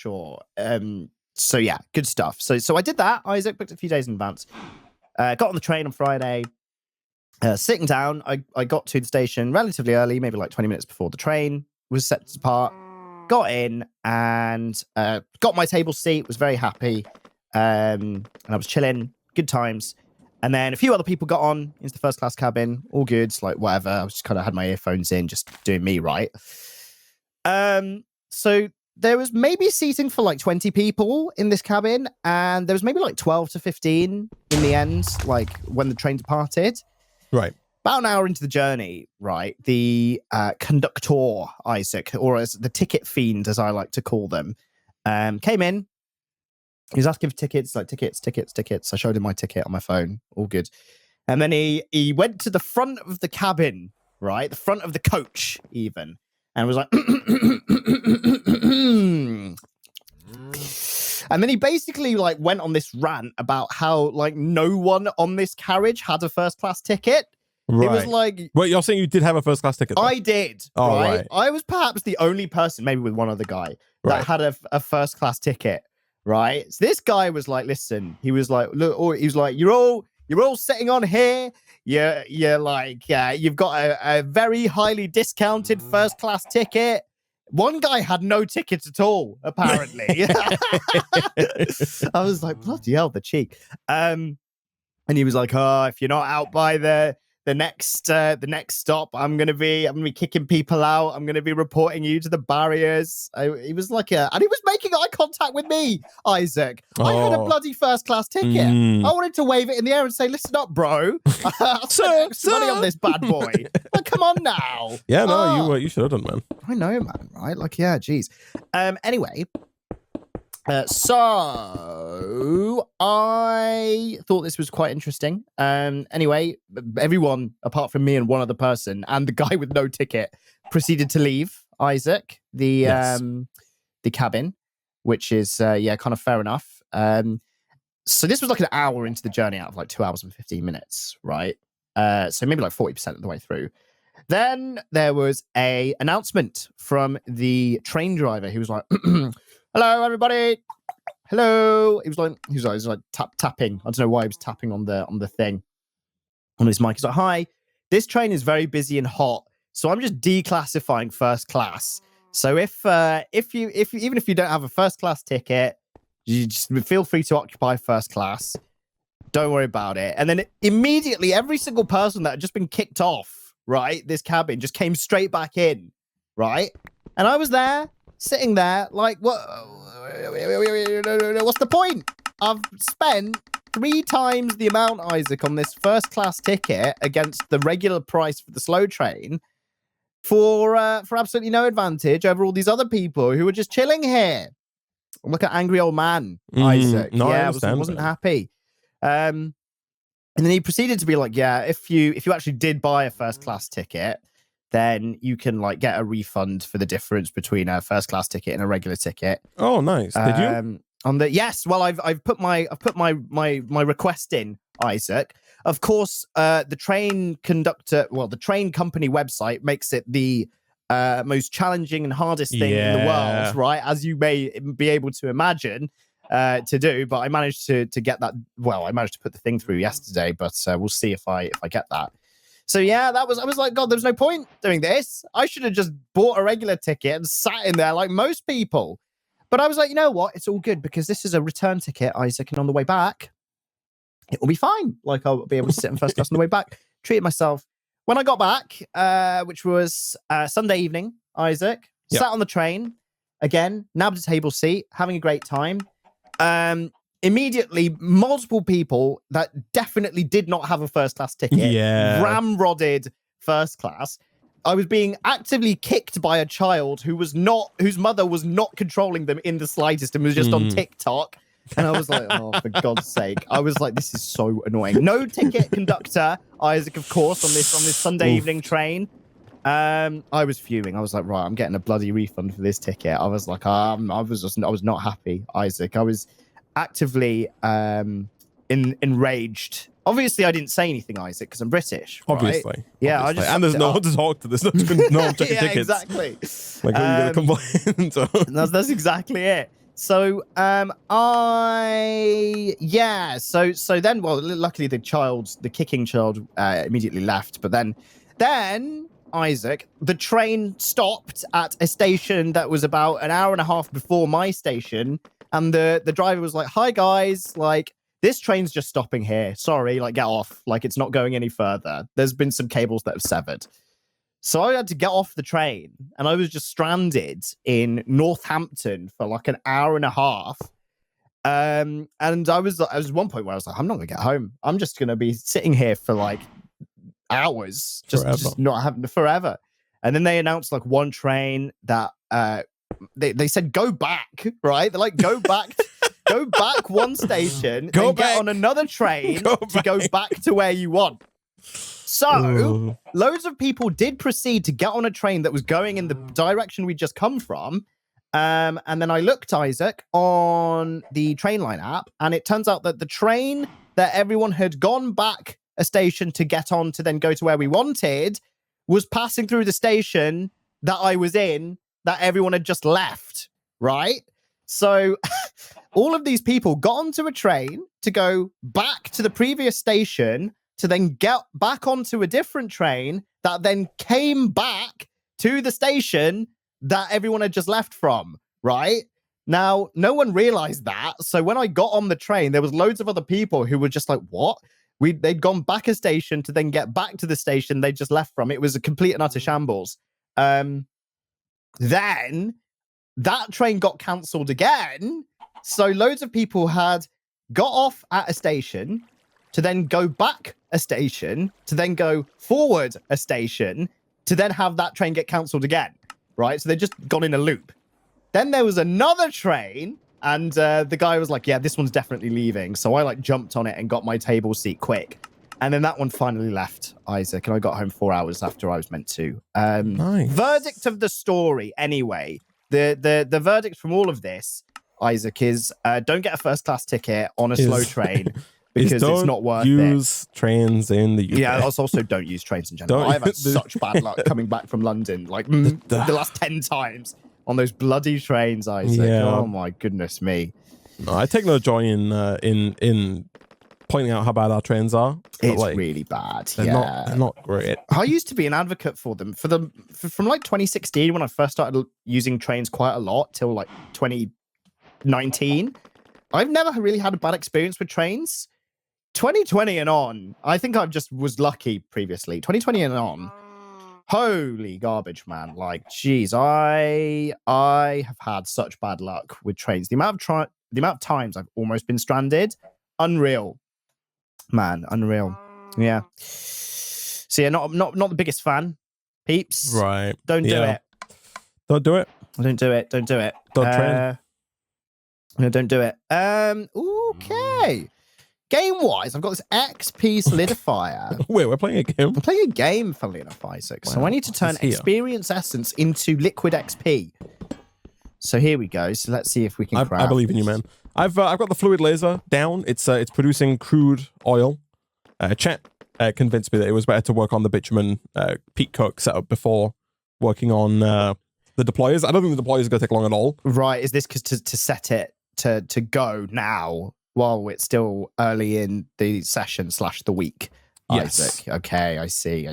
So yeah, good stuff. So I did that. Isaac booked a few days in advance. Got on the train on Friday. Sitting down, I got to the station relatively early, maybe like 20 minutes before the train was set to depart. Got in and got my table seat, was very happy. And I was chilling, good times. And then a few other people got on into the first class cabin, all good, like whatever. I was just kind of had my earphones in, just doing me right. So there was maybe seating for like 20 people in this cabin, and there was maybe like 12 to 15 in the end, like when the train departed. Right. About an hour into the journey, right, the conductor, Isaac, or as the ticket fiend, as I like to call them, came in. He was asking for tickets, like tickets. I showed him my ticket on my phone. All good. And then he went to the front of the cabin, right, the front of the coach even, and was like... And then he basically like went on this rant about how like no one on this carriage had a first class ticket. Right. It was like... Wait, you're saying you did have a first class ticket, though? I did, right? I was perhaps the only person, maybe with one other guy, that had a first class ticket, right? So this guy was like, listen, he was like, look, he was like, you're all sitting on here. You're like, you've got a very highly discounted first class ticket. One guy had no ticket at all, apparently. I was like, bloody hell, the cheek. And he was like, oh, if you're not out by the next stop, I'm gonna be kicking people out. I'm gonna be reporting you to the barriers. He was like, and he was making eye contact with me, Isaac. I had a bloody first class ticket. I wanted to wave it in the air and say, listen up, bro. I'll spend extra money on this bad boy. Like, come on now. Yeah, no, you should have done, man. I know, man. Right? Like, yeah, geez. Anyway. So I thought this was quite interesting. Anyway, everyone apart from me and one other person and the guy with no ticket proceeded to leave Isaac the cabin, which is kind of fair enough. So this was like an hour into the journey out of like 2 hours and 15 minutes, right? So maybe like 40% of the way through. Then there was a announcement from the train driver who was like, hello, everybody. Hello. He was like tapping. I don't know why he was tapping on the thing on his mic. He's like, hi, this train is very busy and hot, so I'm just declassifying first class. So if you even if you don't have a first class ticket, you just feel free to occupy first class. Don't worry about it. And then immediately, every single person that had just been kicked off, right, this cabin just came straight back in, right? And I was there. Sitting there, like, what? What's the point? I've spent 3 times the amount, Isaac, on this first-class ticket against the regular price for the slow train for absolutely no advantage over all these other people who were just chilling here. Look at angry old man, Isaac. No, yeah, wasn't happy. And then he proceeded to be like, yeah, if you actually did buy a first-class ticket, then you can like get a refund for the difference between a first class ticket and a regular ticket. Oh, nice. Did you? Yes. Well, I've put my request in, Isaac. Of course, the train company website makes it the most challenging and hardest thing in the world, right? As you may be able to imagine to do. But I managed to get that. Well, I managed to put the thing through yesterday, but we'll see if I get that. So yeah, I was like, God, there's no point doing this. I should have just bought a regular ticket and sat in there like most people. But I was like, you know what? It's all good because this is a return ticket, Isaac, and on the way back, it will be fine. Like I'll be able to sit in first class on the way back, treat myself. When I got back, which was Sunday evening, Isaac, sat on the train, again, nabbed a table seat, having a great time. Immediately, multiple people that definitely did not have a first class ticket ramrodded first class. I was being actively kicked by a child whose mother was not controlling them in the slightest and was just on TikTok. And I was like, oh, for God's sake. I was like, this is so annoying. No ticket conductor, Isaac, of course, on this Sunday evening train. I was fuming. I was like, right, I'm getting a bloody refund for this ticket. I was like, I was not happy, Isaac. I was actively enraged. Obviously, I didn't say anything, Isaac, because I'm British. Obviously, right? Yeah. Obviously. And there's no one to talk to. There's no one checking tickets. Exactly. Like, who are you going to complain to? That's exactly it. So, so then, well, luckily the kicking child immediately left. But then, Isaac, the train stopped at a station that was about an hour and a half before my station. And the driver was like, hi, guys, like, this train's just stopping here. Sorry, like, get off. Like, it's not going any further. There's been some cables that have severed. So I had to get off the train, and I was just stranded in Northampton for like an hour and a half. And I was at one point where I was like, I'm not gonna get home. I'm just gonna be sitting here for like hours, just not having forever. And then they announced like one train that they said go back, right? They're like go back one station, get on another train to go back to where you want. So loads of people did proceed to get on a train that was going in the direction we just come from. And then I looked, Isaac, on the Trainline app, and it turns out that the train that everyone had gone back a station to get on to then go to where we wanted was passing through the station that I was in that everyone had just left, right? So all of these people got onto a train to go back to the previous station to then get back onto a different train that then came back to the station that everyone had just left from, right? Now, no one realized that. So when I got on the train, there was loads of other people who were just like, what? They'd gone back a station to then get back to the station they just left from. It was a complete and utter shambles. Then that train got cancelled again. So loads of people had got off at a station to then go back a station, to then go forward a station, to then have that train get cancelled again, right? So they just gone in a loop. Then there was another train, and the guy was like, yeah, this one's definitely leaving. So I like jumped on it and got my table seat quick. And then that one finally left, Isaac, and I got home 4 hours after I was meant to. Nice. Verdict of the story, anyway. The verdict from all of this, Isaac, is don't get a first-class ticket on a slow train. Because it's not worth use trains in the UK. Yeah, also don't use trains in general. I've had such bad luck coming back from London, like the last 10 times on those bloody trains, Isaac. Yeah. Oh my goodness me. No, I take no joy in pointing out how bad our trains are. It's really bad. They're not great. I used to be an advocate for them from like 2016 when I first started using trains quite a lot till like 2019. I've never really had a bad experience with trains. 2020 and on, I think I just was lucky previously. 2020 and on, holy garbage, man. Like, geez, I have had such bad luck with trains. The amount of times I've almost been stranded, unreal, man, unreal. Yeah. So yeah, not the biggest fan, peeps. Right. Don't do it. Don't do it. Don't do it. Don't do it. Don't train. No, don't do it. Okay. Game-wise, I've got this XP solidifier. Wait, we're playing a game? I'm playing a game, funnily enough, Isaac. Wow. So I need to turn experience essence into liquid XP. So here we go. So let's see if we can craft. I believe in you, man. I've got the fluid laser down. It's producing crude oil. Chat convinced me that it was better to work on the bitumen peak coke setup before working on the deployers. I don't think the deployers are going to take long at all. Right. Is this because to set it to go now while it's still early in the session / the week? Yes. Isaac. Okay, I see.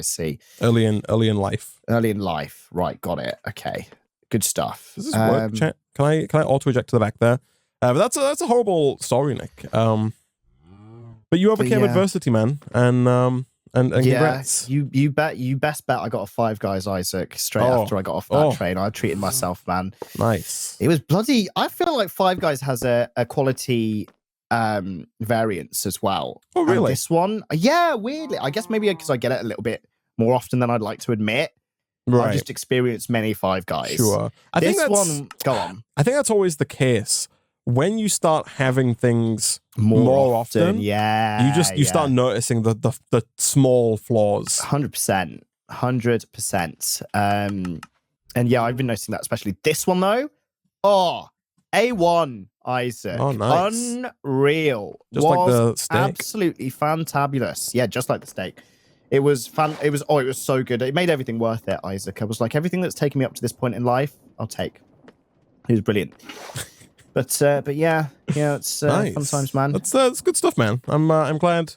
Early in life. Early in life. Right, got it. Okay. Good stuff. Does this work, chat? Can I auto eject to the back there? But that's a horrible story, Nick. But you overcame adversity, man, and congrats. You best bet I got a Five Guys, Isaac, straight after I got off that train. I treated myself, man. Nice. It was bloody. I feel like Five Guys has a quality variance as well. Oh, really? And this one, yeah, weirdly. I guess maybe because I get it a little bit more often than I'd like to admit. Right. I've just experienced many Five Guys. Sure. Go on. I think that's always the case. When you start having things more often, you start noticing the small flaws. 100%. And yeah, I've been noticing that, especially this one though. Oh, A1, Isaac. Oh, nice. Unreal. Just like the steak. Absolutely fantabulous. Yeah, just like the steak. It was it was so good. It made everything worth it, Isaac. I was like, everything that's taken me up to this point in life, I'll take. It was brilliant. But yeah, it's nice. Fun times, man. That's good stuff, man. I'm glad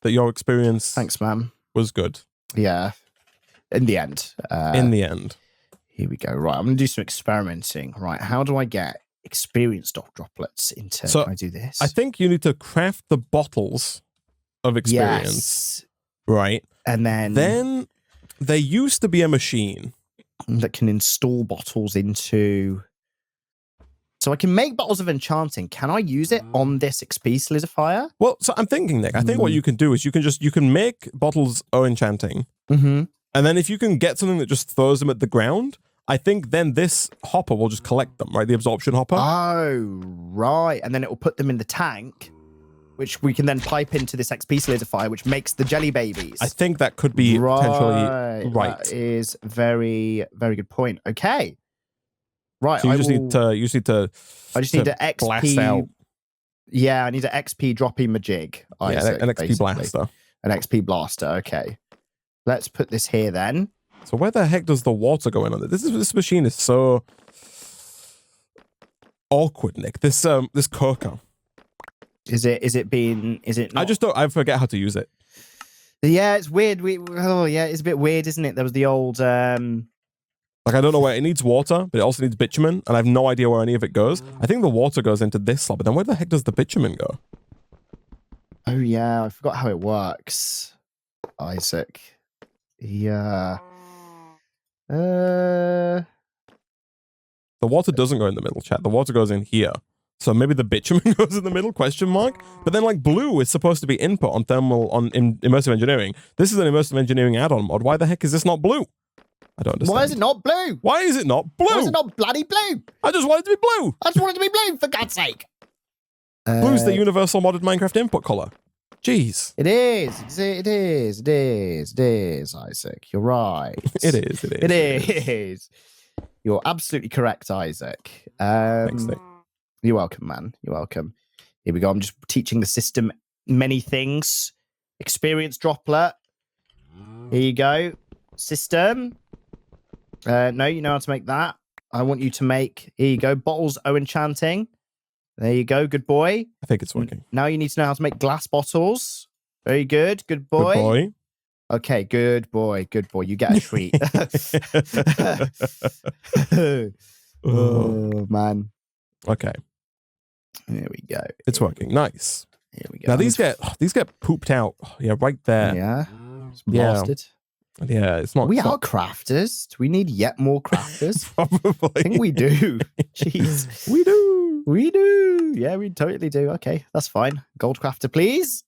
that your experience thanks, man, was good. Yeah. In the end. Here we go. Right, I'm gonna do some experimenting. Right, how do I get experience droplets into? So can I do this? I think you need to craft the bottles of experience. Yes. Right. And then There used to be a machine that can install bottles into... So I can make bottles of enchanting. Can I use it on this XP solidifier? Well, so I'm thinking, Nick, I think what you can do is you can make bottles of enchanting. And then if you can get something that just throws them at the ground, I think then this hopper will just collect them, right? The absorption hopper. Oh, right. And then it will put them in the tank, which we can then pipe into this XP solidifier, which makes the jelly babies. I think that could be potentially right. That is very, very good point. Okay. Right. So you just need to I just need to XP blast out. Yeah, I need an XP dropping majig. Isaac, an XP basically. blaster. An XP blaster. Okay. Let's put this here then. So where the heck does the water go in on it? This machine is so awkward, Nick. This coker. Is it not? I forget how to use it. Yeah, it's weird. It's a bit weird, isn't it? There was the old Like, I don't know where it needs water, but it also needs bitumen, and I have no idea where any of it goes. I think the water goes into this slot, but then where the heck does the bitumen go? Oh, yeah, I forgot how it works, Isaac. Yeah. The water doesn't go in the middle, chat. The water goes in here. So maybe the bitumen goes in the middle, question mark? But then, like, blue is supposed to be input on immersive engineering. This is an immersive engineering add-on mod. Why the heck is this not blue? I don't understand. Why is it not blue? Why is it not blue? Why is it not bloody blue? I just want it to be blue. I just want it to be blue, for God's sake. Blue's the universal modded Minecraft input color. Jeez. It is, Isaac. You're right. It is. You're absolutely correct, Isaac. Thanks, Nick. You're welcome, man. You're welcome. Here we go. I'm just teaching the system many things. Experience droplet. Here you go. System. No, you know how to make that. I want you to make, here you go, bottles O enchanting. There you go, good boy. I think it's working. Now you need to know how to make glass bottles. Very good, good boy. Good boy. Okay, good boy, good boy. You get a treat. Oh, man. Okay. Here we go. It's working. Nice. Here we go. Now these get pooped out. Yeah, right there. Yeah. It's blasted. Yeah, it's not. We are crafters. Do we need yet more crafters? Probably. I think we do. Jeez. We do. We do. Yeah, we totally do. Okay, that's fine. Gold crafter, please.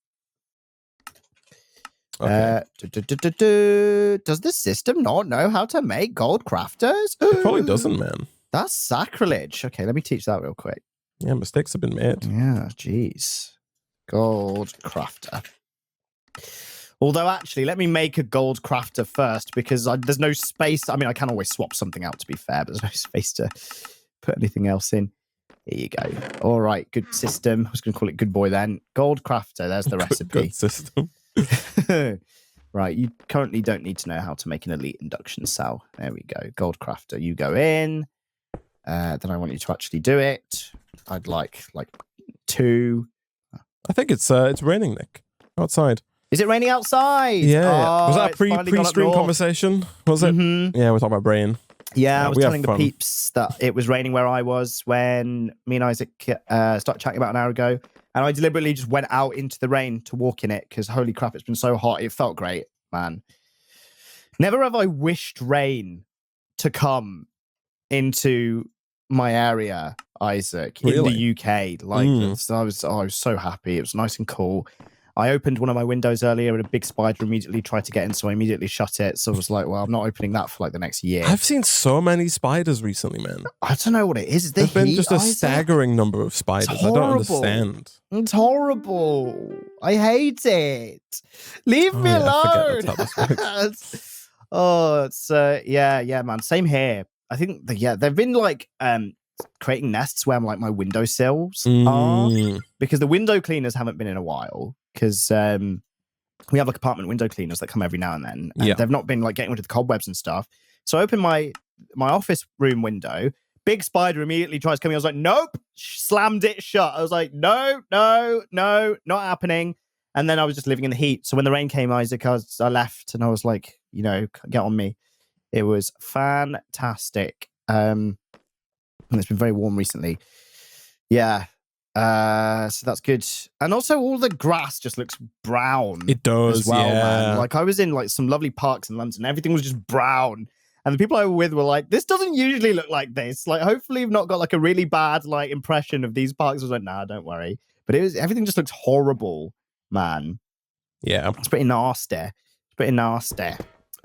Okay. Does the system not know how to make gold crafters? It probably doesn't, man. That's sacrilege. Okay, let me teach that real quick. Yeah, mistakes have been made. Yeah, jeez. Gold crafter. Although, actually, let me make a gold crafter first because there's no space. I mean, I can always swap something out, to be fair, but there's no space to put anything else in. Here you go. All right, good system. I was going to call it good boy then. Gold crafter. There's the recipe. Good system. Right, you currently don't need to know how to make an elite induction cell. There we go. Gold crafter. You go in. Then I want you to actually do it. I'd like 2. I think it's raining, Nick. Outside. Is it raining outside? Yeah. Oh, was that a pre-stream conversation? Was it? Mm-hmm. Yeah, we're talking about rain. Yeah, I was telling the peeps that it was raining where I was when me and Isaac started chatting about an hour ago. And I deliberately just went out into the rain to walk in it because holy crap, it's been so hot. It felt great, man. Never have I wished rain to come into my area, Isaac, in the UK. Like, I was so happy. It was nice and cool. I opened one of my windows earlier and a big spider immediately tried to get in, so I immediately shut it. So I was like, well, I'm not opening that for like the next year. I've seen so many spiders recently, man. I don't know what it is. There's been just a staggering number of spiders. I don't understand. It's horrible. I hate it. Leave me alone. Oh, it's yeah, man. Same here. I think they've been like creating nests where like my windowsills are because the window cleaners haven't been in a while because we have like apartment window cleaners that come every now and then. And they've not been like getting rid of the cobwebs and stuff. So I open my office room window. Big spider immediately tries coming. I was like, nope, slammed it shut. I was like, no, not happening. And then I was just living in the heat. So when the rain came, Isaac, I left and I was like, get on me. It was fantastic. And it's been very warm recently. Yeah. So that's good. And also all the grass just looks brown. It does, as well, yeah. man. Like I was in like some lovely parks in London. Everything was just brown. And the people I were with were like, this doesn't usually look like this. Like, hopefully you've not got like a really bad like impression of these parks. I was like, nah, don't worry. But everything just looks horrible, man. Yeah. It's pretty nasty. It's pretty nasty.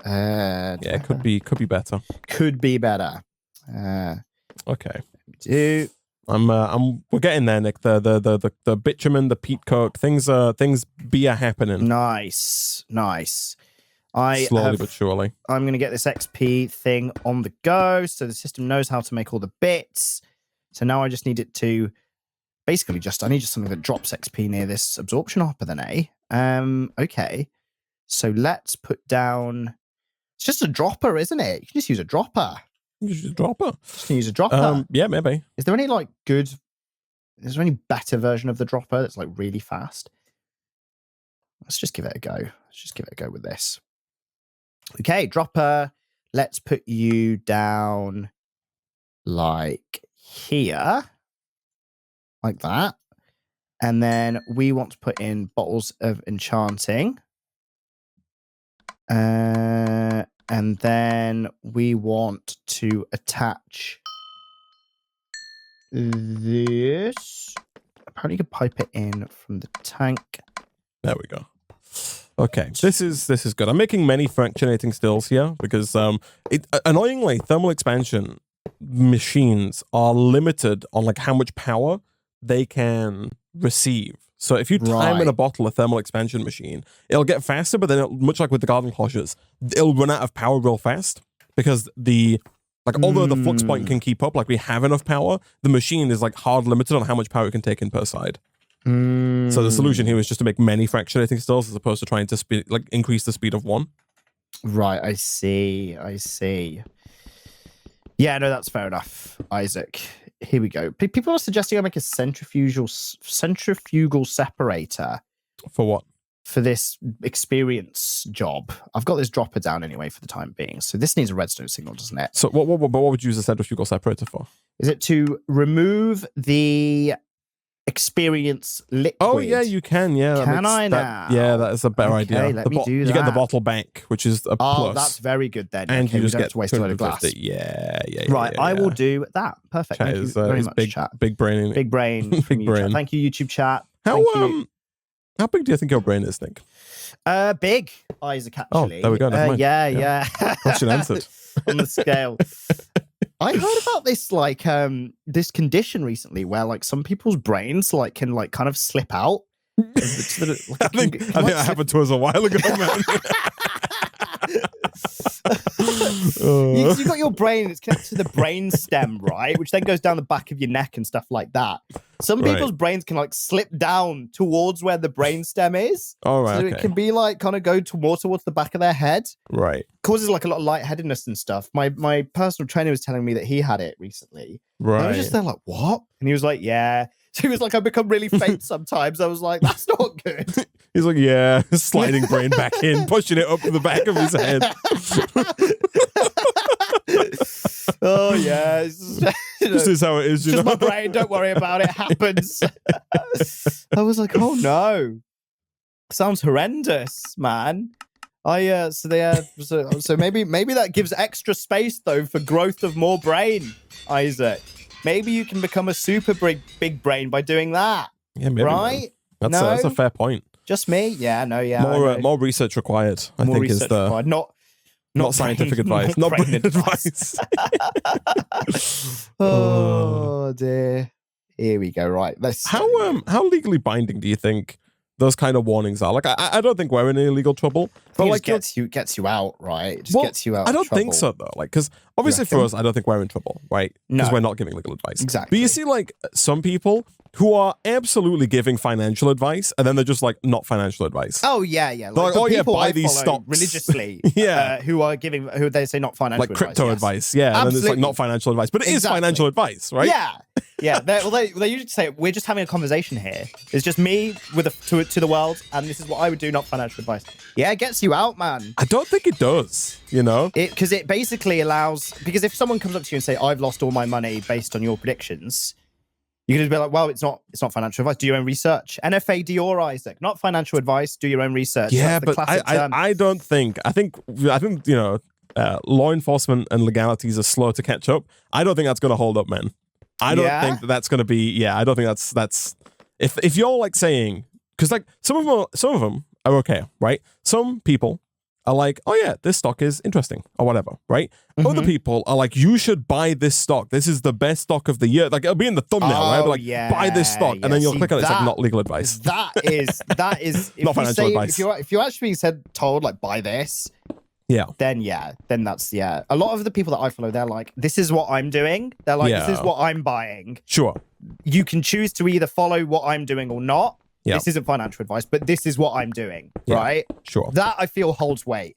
Yeah, it could be better. Could be better. Okay. We're getting there, Nick. The bitumen, the peat coke, things be a happening. Nice. Slowly but surely. I'm gonna get this XP thing on the go, so the system knows how to make all the bits. So now I just need it to basically I need something that drops XP near this absorption hopper then, eh? Okay. So let's put down. It's just a dropper, isn't it? You can just use a dropper. Use a dropper. Just use a dropper. Yeah, maybe. Is there any like good? Is there any better version of the dropper that's like really fast? Let's just give it a go. Let's just give it a go with this. Okay, dropper. Let's put you down like here, like that, and then we want to put in bottles of enchanting. And then we want to attach this. Apparently you can pipe it in from the tank. There we go. Okay, this is good. I'm making many fractionating stills here because annoyingly thermal expansion machines are limited on like how much power they can receive. So if you time in a bottle a thermal expansion machine, it'll get faster, but then much like with the garden cloches, it'll run out of power real fast because although the flux point can keep up, like we have enough power, the machine is like hard limited on how much power it can take in per side. So the solution here is just to make many fractionating stills as opposed to trying to increase the speed of one. Right, I see. Yeah, no, that's fair enough, Isaac. Here we go. People are suggesting I make a centrifugal separator. For what? For this experience job. I've got this dropper down anyway for the time being. So this needs a redstone signal, doesn't it? So what would you use a centrifugal separator for? Is it to remove the experience liquid? Oh yeah, you can. Yeah, can I now? Yeah, that is a better idea. Let me do that. You get the bottle back, which is a plus. Oh, that's very good then. And you just don't get have to waste a load of glass. Yeah. Right, I will do that. Perfect. Chat Thank you very much, chat. Big brain. Big brain. From you, chat. Thank you, YouTube chat. How big do you think your brain is, Nick? Big, Isaac, actually. Oh, there we go. Yeah. Question answered. On the scale. I heard about this this condition recently where like some people's brains can kind of slip out. I think that happened to us a while ago, man. You've got your brain, it's connected to the brain stem, right? Which then goes down the back of your neck and stuff like that. Some people's brains can slip down towards where the brain stem is. All right. So it can be kind of go more towards the back of their head. Right. Causes a lot of lightheadedness and stuff. My personal trainer was telling me that he had it recently. Right. And I was just there what? And he was like, yeah. So he was like, I become really faint sometimes. I was like, that's not good. He's like, yeah, sliding brain back in, pushing it up to the back of his head. Oh, yeah. This is how it is, just my brain. Don't worry about it. It happens. I was like, oh, no. Sounds horrendous, man. So maybe that gives extra space, though, for growth of more brain, Isaac. Maybe you can become a super big brain by doing that. Yeah, maybe. Right? That's a fair point. Just me? Yeah, no, yeah. More research required, I think, is the... Required. Not scientific advice. Not brain advice. Oh, dear. Here we go. Right. How legally binding do you think those kind of warnings are? Like, I don't think we're in any legal trouble. But it gets you out, right? It just gets you out. I don't think so, though. Like, because obviously for us, I don't think we're in trouble, right? Because we're not giving legal advice. Exactly. But you see, some people who are absolutely giving financial advice, and then they're just not financial advice. Oh yeah. Like, buy these stocks religiously. Yeah, who they say not financial advice. Crypto advice. Yeah, and then it's not financial advice, but it is financial advice, right? Yeah. They usually say we're just having a conversation here. It's just me to the world, and this is what I would do, not financial advice. Yeah, it gets you out, man. I don't think it does. Because it basically allows. Because if someone comes up to you and say, "I've lost all my money based on your predictions," You can just be like, well, it's not financial advice. Do your own research. NFA Dior, Isaac. Not financial advice. Do your own research. Yeah, but I don't think. I think law enforcement and legalities are slow to catch up. I don't think that's going to hold up, man. I don't think that's going to be. Yeah, I don't think that's. If you're like saying, because like some of them are okay, right? Some people are like, oh yeah, this stock is interesting or whatever, right? Other people are like, you should buy this stock. This is the best stock of the year. Like it'll be in the thumbnail, right? But like, buy this stock, and then you'll click on it. It's like not legal advice. That is not financial advice. If you actually told like buy this, then that's a lot of the people that I follow, they're like, this is what I'm doing. They're like, this is what I'm buying. Sure. You can choose to either follow what I'm doing or not. Yep. This isn't financial advice, but this is what I'm doing, right? Sure. That I feel holds weight.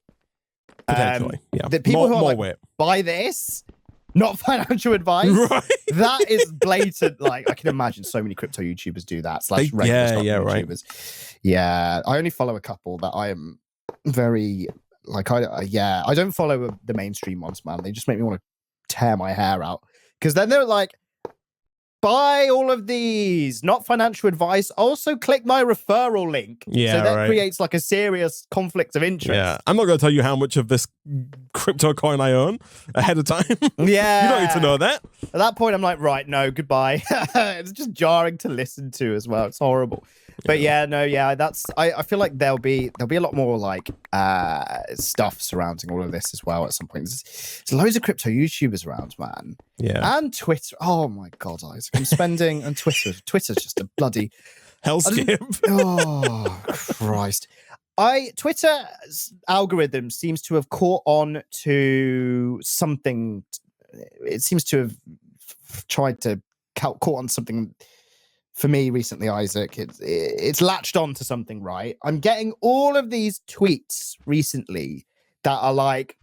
Potentially, The people who are like, weight. buy this, not financial advice. Right. That is blatant. Like I can imagine so many crypto YouTubers do that. / regular stock YouTubers. Right. Yeah, I only follow a couple that I am very like. I don't follow the mainstream ones, man. They just make me want to tear my hair out because then they're like, buy all of these, not financial advice. Also, click my referral link. Yeah, so that creates like a serious conflict of interest. Yeah, I'm not going to tell you how much of this crypto coin I own ahead of time. Yeah, you don't need to know that. At that point, I'm like, right, no, goodbye. It's just jarring to listen to as well. It's horrible. But that's. I feel like there'll be a lot more like stuff surrounding all of this as well at some point. There's loads of crypto YouTubers around, man. Yeah, and Twitter. Oh my god, Isaac, I'm spending and Twitter. Twitter's just a bloody hellscape. Oh Christ! Twitter's algorithm seems to have caught on to something. It seems to have tried to caught on something. For me recently, Isaac, it's latched on to something, right? I'm getting all of these tweets recently that are like,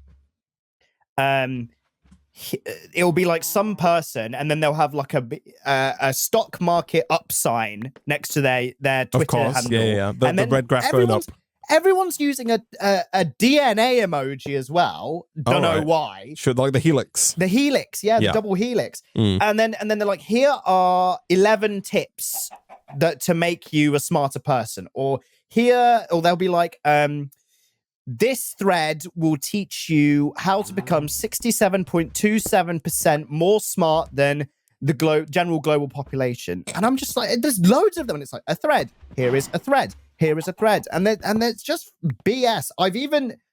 it'll be like some person, and then they'll have like a stock market up sign next to their Twitter handle. Yeah. The red graph going up. Everyone's using a DNA emoji as well. Don't know why. Sure, like the helix. The helix, the double helix. And then they're like, here are 11 tips to make you a smarter person. Or they'll be like, this thread will teach you how to become 67.27% more smart than the general global population. And I'm just like, there's loads of them. And it's like a thread. Here is a thread. Here is a thread. And it's just BS.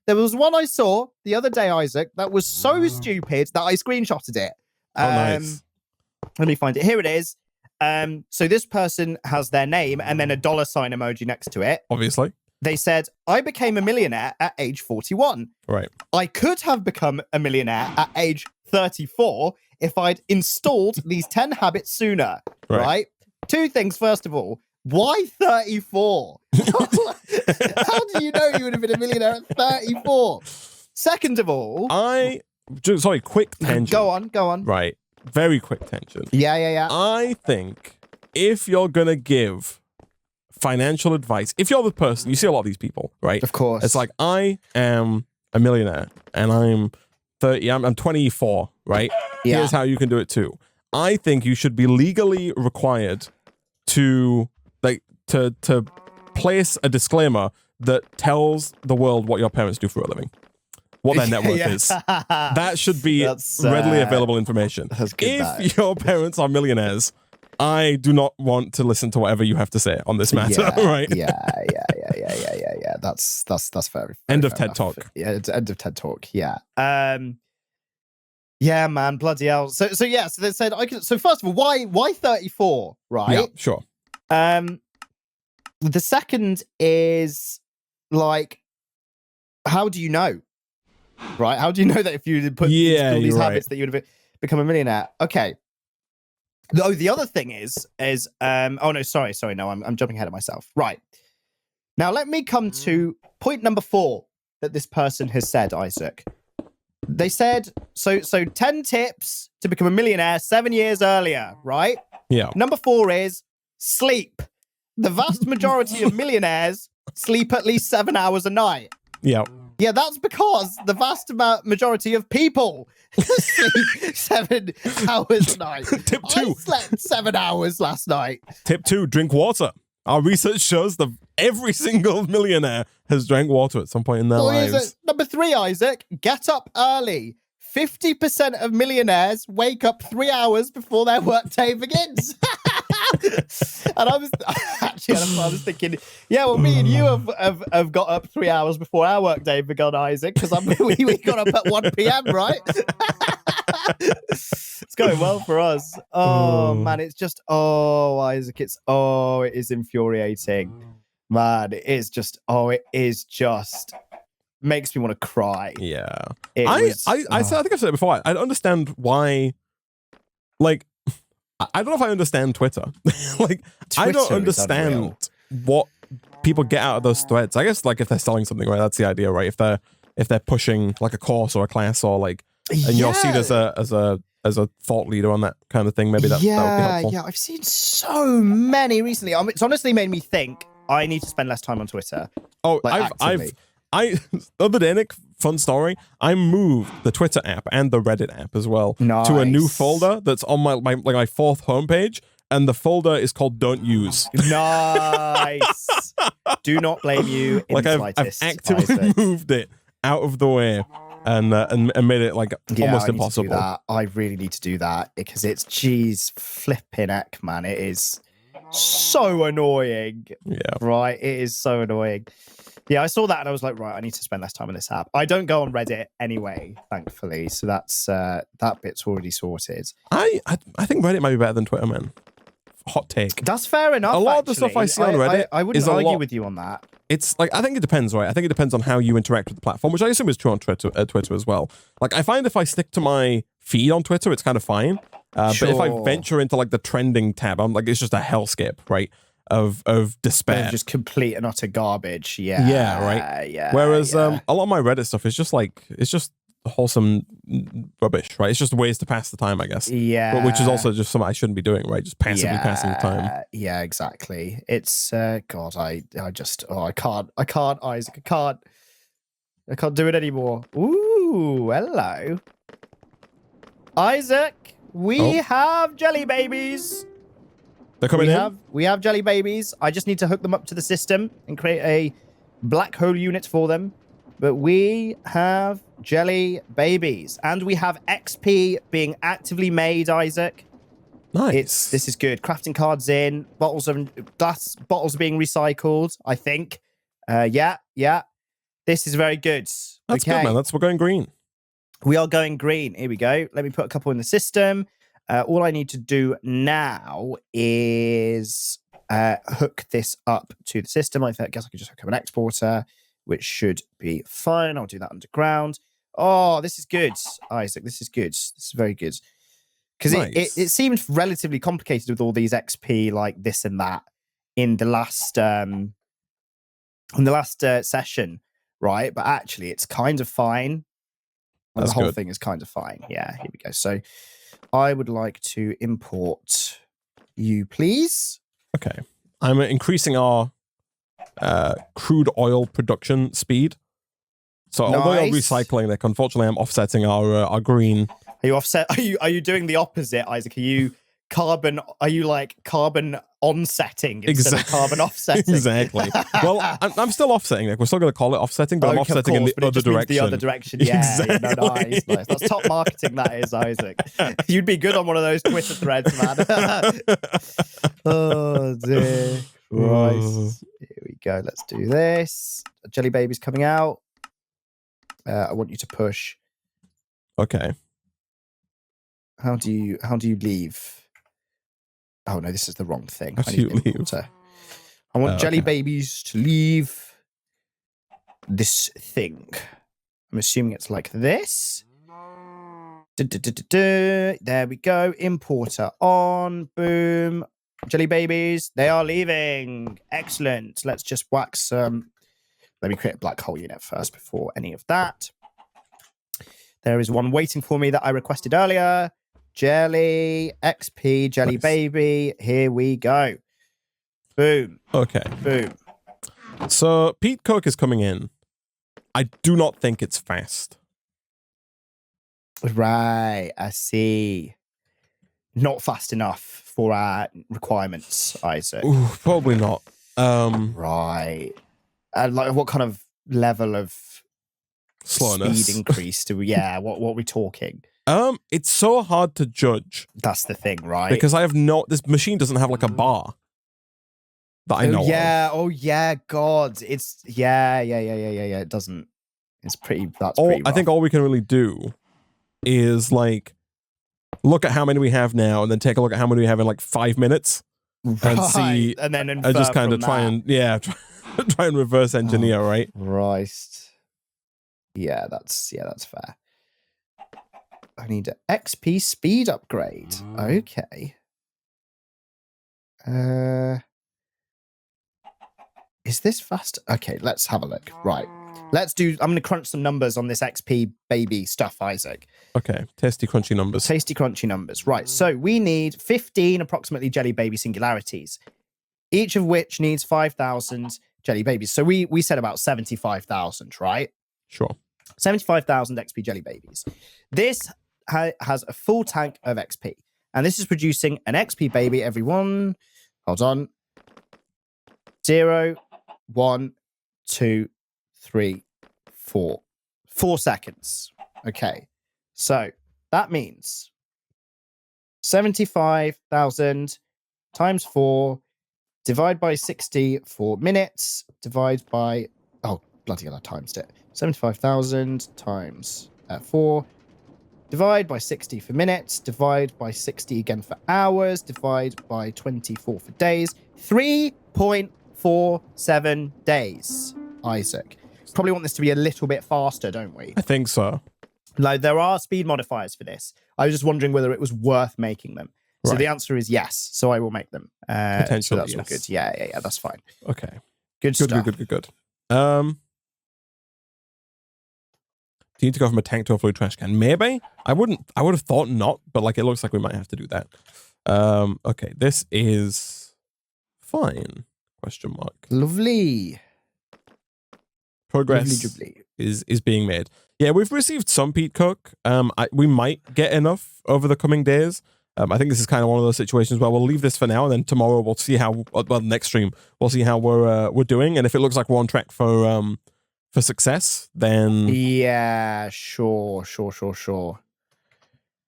There was one I saw the other day, Isaac, that was so stupid that I screenshotted it. Nice. Let me find it. Here it is. So this person has their name and then a $ sign emoji next to it. Obviously. They said, I became a millionaire at age 41. Right. I could have become a millionaire at age 34 if I'd installed these 10 habits sooner. Right? Two things, first of all. Why 34? How do you know you would have been a millionaire at 34? Second of all... quick tangent. Go on. Right. Very quick tangent. Yeah. I think if you're going to give financial advice, if you're the person, you see a lot of these people, right? Of course. It's like, I am a millionaire and I'm 30, I'm 24, right? Yeah. Here's how you can do it too. I think you should be legally required to place a disclaimer that tells the world what your parents do for a living, what their net worth is. That should be readily available information. If your parents are millionaires, I do not want to listen to whatever you have to say on this matter, right? Yeah. That's very end of fair TED enough. Talk. Yeah, it's end of TED Talk. Yeah. Yeah, man, bloody hell. So they said so first of all, why 34, right? Yeah, sure. The second is like, how do you know? Right? How do you know that if you put these habits that you would have become a millionaire? Okay. The other thing is oh no, sorry, no, I'm jumping ahead of myself. Right. Now let me come to point number 4 that this person has said, Isaac. They said so 10 tips to become a millionaire 7 years earlier, right? Yeah. Number 4 is sleep. The vast majority of millionaires sleep at least 7 hours a night. Yeah. Yeah, that's because the vast majority of people sleep 7 hours a night. Tip 2. I slept 7 hours last night. Tip 2, drink water. Our research shows that every single millionaire has drank water at some point in their lives. Number 3, Isaac, get up early. 50% of millionaires wake up 3 hours before their workday begins. And I was thinking, yeah, well, me and you have got up 3 hours before our workday begun, Isaac, because we got up at 1 p.m., right? It's going well for us. Oh, man, it's just, Isaac, it is infuriating. Man, it is just makes me want to cry. Yeah. I think I've said it before. I don't understand why, like, I don't know if I understand Twitter. Like, I don't understand what people get out of those threads. I guess, like, if they're selling something, right, that's the idea, right? If they're pushing like a course or a class or like, and you're seen as a thought leader on that kind of thing, maybe that would be helpful. Yeah, I've seen so many recently. It's honestly made me think I need to spend less time on Twitter. Oh, like, the other day, Nick, fun story, I moved the Twitter app and the Reddit app as well to a new folder that's on my 4th homepage, and the folder is called Don't Use. Nice. Do not blame you in the slightest. I've actively moved it out of the way and made it like almost impossible. To do that. I really need to do that because it's flipping heck, man. It is so annoying. Yeah. Right? It is so annoying. Yeah, I saw that and I was like, right, I need to spend less time on this app. I don't go on Reddit anyway, thankfully. So that's that bit's already sorted. I think Reddit might be better than Twitter, man. Hot take. That's fair enough. A lot of the stuff I see on Reddit I wouldn't argue with you on that. It's like, I think it depends, right? I think it depends on how you interact with the platform, which I assume is true on Twitter as well. Like, I find if I stick to my feed on Twitter, it's kind of fine. But if I venture into like the trending tab, I'm like, it's just a hellscape, right? Of despair. Just complete and utter garbage. Yeah. Yeah, right? Yeah. Whereas a lot of my Reddit stuff is just like, it's just wholesome rubbish, right? It's just ways to pass the time, I guess. Yeah. But which is also just something I shouldn't be doing, right? Just passively passing the time. Yeah, exactly. It's God, I can't, Isaac. I can't do it anymore. Ooh, hello. Isaac, we have jelly babies. They're coming in? We have jelly babies. I just need to hook them up to the system and create a black hole unit for them. But we have jelly babies. And we have XP being actively made, Isaac. Nice. This is good. Crafting cards in. Glass bottles are being recycled, I think. Yeah. This is very good. That's good, man. We're going green. We are going green. Here we go. Let me put a couple in the system. All I need to do now is hook this up to the system. I guess I could just hook up an exporter, which should be fine. I'll do that underground. Oh, this is good, Isaac. This is good. This is very good. Because it seemed relatively complicated with all these XP, like this and that, in the last session, right? But actually, it's kind of fine. And the whole thing is kind of fine. Yeah, here we go. So I would like to import you, please. Okay. I'm increasing our crude oil production speed. So although I'm recycling, like, unfortunately, I'm offsetting our green. Are you offset? Are you doing the opposite, Isaac? Are you carbon onsetting instead of carbon offsetting? Exactly. Well, I'm still offsetting. Like, we're still going to call it offsetting, but I'm offsetting in the other direction. The other direction. Yeah. Exactly. Nice. That's top marketing, that is, Isaac. You'd be good on one of those Twitter threads, man. Oh, dear. Christ. Here we go. Let's do this. Jelly baby's coming out. I want you to push. Okay. How do you leave? Oh no, this is the wrong thing. How do you leave? I want jelly babies to leave this thing. I'm assuming it's like this. There we go. Importer on. Boom. Jelly babies. They are leaving. Excellent. Let's just whack some. Let me create a black hole unit first before any of that. There is one waiting for me that I requested earlier. Jelly, XP, jelly baby. Here we go. Boom. Okay. Boom. So Pete Cook is coming in. I do not think it's fast. Right, I see. Not fast enough for our requirements, Isaac. Ooh, probably not. Right. Like, what kind of level of Slowness. speed increase do we? Yeah, what are we talking? It's so hard to judge. That's the thing, right? Because this machine doesn't have like a bar that I know of. Oh yeah, God. It's yeah. It doesn't. It's pretty rough. I think all we can really do is like look at how many we have now and then take a look at how many we have in like 5 minutes and see and then just kind of try and reverse engineer, right? Christ. Yeah, that's fair. I need an XP speed upgrade. Okay. Is this fast? Okay, let's have a look. Right. I'm going to crunch some numbers on this XP baby stuff, Isaac. Okay. Tasty, crunchy numbers. Tasty, crunchy numbers. Right. So we need 15 approximately jelly baby singularities, each of which needs 5,000 jelly babies. So we said about 75,000, right? Sure. 75,000 XP jelly babies. This has a full tank of XP. And this is producing an XP baby every one. Hold on. 0, 1, 2, 3, 4. 4 seconds. Okay. So that means 75,000 times 4, divide by 60 for minutes, divide by, oh, bloody hell, I timesed it. 75,000 times 4, divide by 60 for minutes, divide by 60 again for hours, divide by 24 for days. 3.47 days, Isaac. Probably want this to be a little bit faster, don't we? I think so. Like, there are speed modifiers for this. I was just wondering whether it was worth making them. So the answer is yes. So I will make them. Potentially, so that's all yes. good. Yeah, that's fine. Okay. Good stuff. Good. Do you need to go from a tank to a fully trash can? Maybe. I would have thought not, but like it looks like we might have to do that. Okay, this is fine. Question mark. Lovely. Progress Lovely. is being made. Yeah, we've received some Pete Cook. We might get enough over the coming days. I think this is kind of one of those situations where we'll leave this for now, and then tomorrow we'll see how. Well, next stream we'll see how we're doing, and if it looks like we're on track for success, then yeah, sure.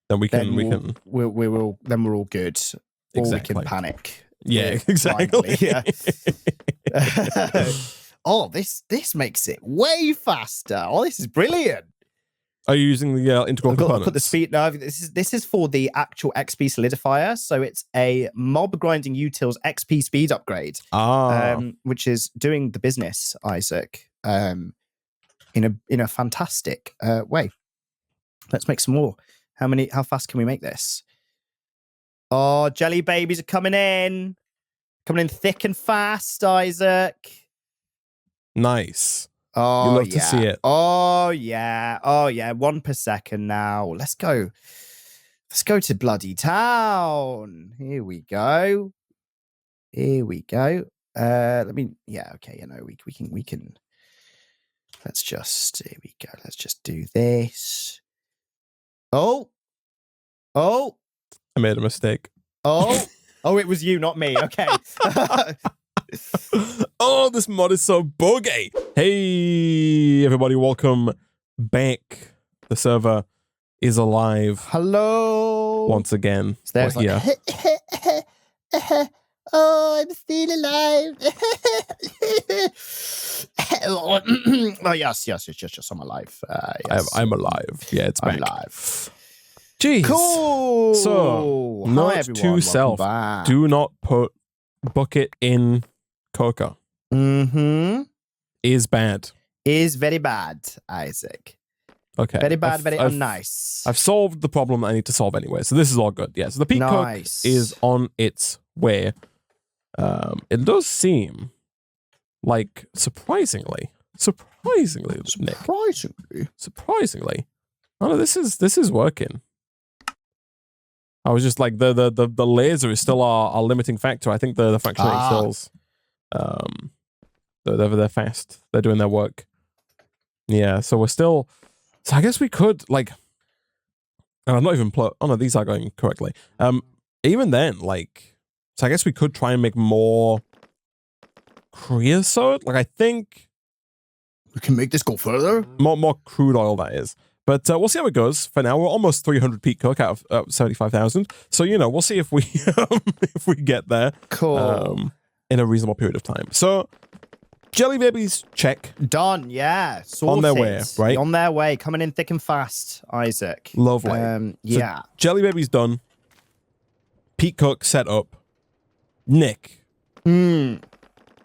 Then we can. We're all good. Or we can panic. Yeah, exactly. Yeah. Oh, this makes it way faster. Oh, this is brilliant. Are you using the integral components? I've put the speed. No, this is for the actual XP solidifier. So it's a mob grinding utils XP speed upgrade. Which is doing the business, Isaac. In a fantastic way. Let's make some more. How fast can we make this? Oh, jelly babies are coming in thick and fast, Isaac. Nice. Oh, you love to see it. Oh yeah. 1 per second now. Let's go to bloody town. Here we go. We can. Here we go. Let's just do this. Oh. I made a mistake. Oh, it was you, not me. Okay. Oh, this mod is so buggy. Hey, everybody, welcome back. The server is alive. Hello. Once again. We're here. Oh, I'm still alive. Oh, yes, I'm alive. Yes. I'm alive. Yeah, it's back. I'm alive. Jeez. Cool. So, note to self, do not put bucket in coca. Is bad. Is very bad, Isaac. Okay. Very bad, very unnice. I've solved the problem that I need to solve anyway, so this is all good. Yeah, so the Pete Cook is on its way. It does seem like surprisingly, Nick. Surprisingly. Oh no, this is working. I was just like the laser is still our limiting factor. I think the fractionating cells, they're fast. They're doing their work. Yeah, so we're still. So I guess we could like. And I'm not even. Oh no, these are going correctly. Even then, like, so I guess we could try and make more creosote. Like, I think we can make this go further. More crude oil, that is. But we'll see how it goes. For now, we're almost 300 peak coke out of 75,000. So we'll see if we if we get there. Cool. In a reasonable period of time. So. Jelly babies, check. Done, yeah. Sorted. On their way, right? On their way, coming in thick and fast, Isaac. Lovely. Yeah. So jelly babies done. Peak cook set up. Nick.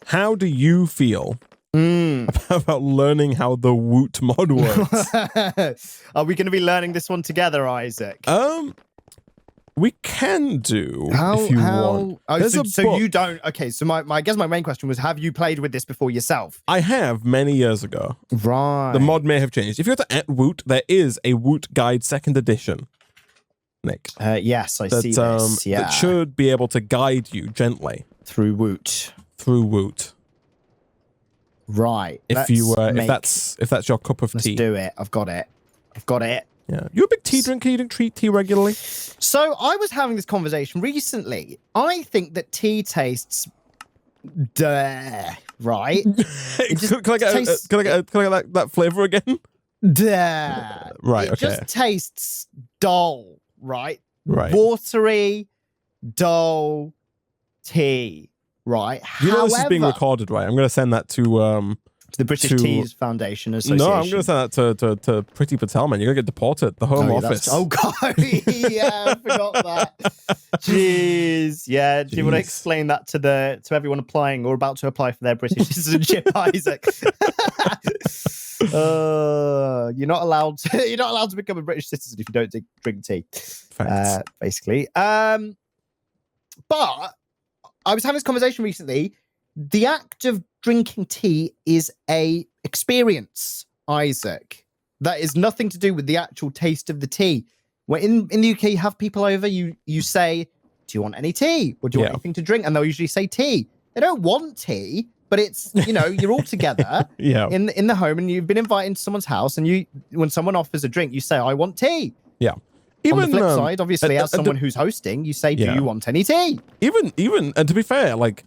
How do you feel about learning how the Woot mod works? Are we going to be learning this one together, Isaac? We can do if you want. Oh, so you don't. Okay, so I guess my main question was: have you played with this before yourself? I have many years ago. Right. The mod may have changed. If you go to @Woot, there is a Woot guide 2nd edition. Nick. Yes, I see this. Yeah. That should be able to guide you gently through Woot. Right. If that's your cup of tea. Let's do it. I've got it. Yeah. You a big tea drinker? You drink tea regularly? So I was having this conversation recently. I think that tea tastes right? Can I get that flavor again? Right, it okay. just tastes dull, right? Right. Watery, dull tea, right? This is being recorded, right? I'm going to send that to the British Teas Foundation Association. No, I'm going to send that to Pretty Patel, man. You're going to get deported. The Home Office. Oh, God. Yeah, I forgot that. Jeez. Yeah, do you want to explain that to everyone applying or about to apply for their British citizenship, Isaac? You're not allowed to become a British citizen if you don't drink tea. Basically. But I was having this conversation recently. The act of drinking tea is a experience, Isaac. That is nothing to do with the actual taste of the tea. When in the UK, you have people over, you say, do you want any tea? Or do you want anything to drink? And they'll usually say tea. They don't want tea, but it's, you're all together in the home and you've been invited to someone's house and when someone offers a drink, you say, I want tea. Yeah. Even on the flip side, obviously, as someone who's hosting, you say, do you want any tea? Even, and to be fair, like,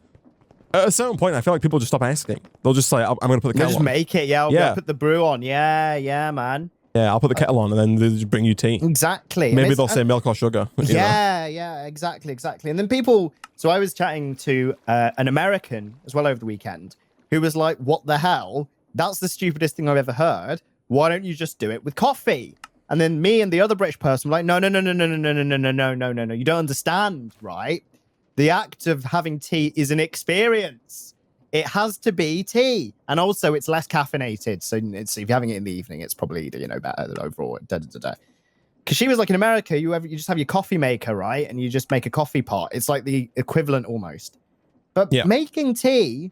at a certain point, I feel like people just stop asking. They'll just say, I'm going to put the kettle on. Just make it, I'll put the brew on. Yeah, man. Yeah, I'll put the kettle on and then they'll just bring you tea. Exactly. Maybe they'll say milk or sugar. Yeah, exactly. And then so I was chatting to an American as well over the weekend who was like, what the hell? That's the stupidest thing I've ever heard. Why don't you just do it with coffee? And then me and the other British person were like, no. You don't understand, right? The act of having tea is an experience. It has to be tea. And also, it's less caffeinated. So if you're having it in the evening, it's probably, better overall. Because she was like, in America, you just have your coffee maker, right? And you just make a coffee pot. It's like the equivalent almost. But making tea,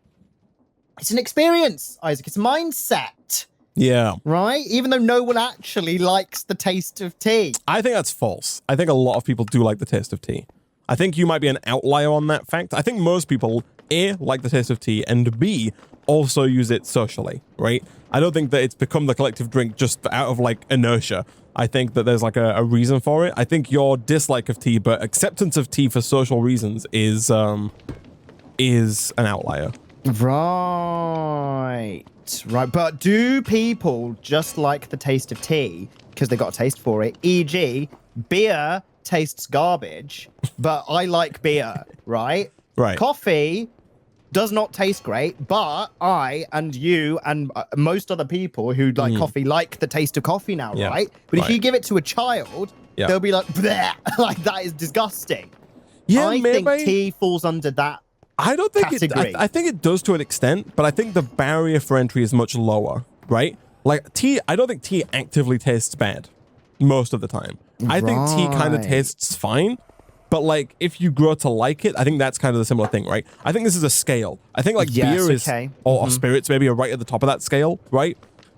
it's an experience, Isaac. It's a mindset. Yeah. Right? Even though no one actually likes the taste of tea. I think that's false. I think a lot of people do like the taste of tea. I think you might be an outlier on that fact. I think most people, A, like the taste of tea, and B, also use it socially, right? I don't think that it's become the collective drink just out of, like, inertia. I think that there's, like, a reason for it. I think your dislike of tea, but acceptance of tea for social reasons is an outlier. Right. But do people just like the taste of tea because they got a taste for it? E.g., beer tastes garbage, but I like beer, right? Right. Coffee does not taste great, but I and you and most other people who like coffee like the taste of coffee now, right? But if you give it to a child, they'll be like, bleh, like that is disgusting. Yeah, I think tea falls under that. I don't think category. I think it does to an extent, but I think the barrier for entry is much lower, right? Like tea, I don't think tea actively tastes bad most of the time. I think tea kind of tastes fine, but like if you grow to like it, I think that's kind of the similar thing, right? I think this is a scale. I think like beer is, or spirits maybe are right at the top of that scale, right?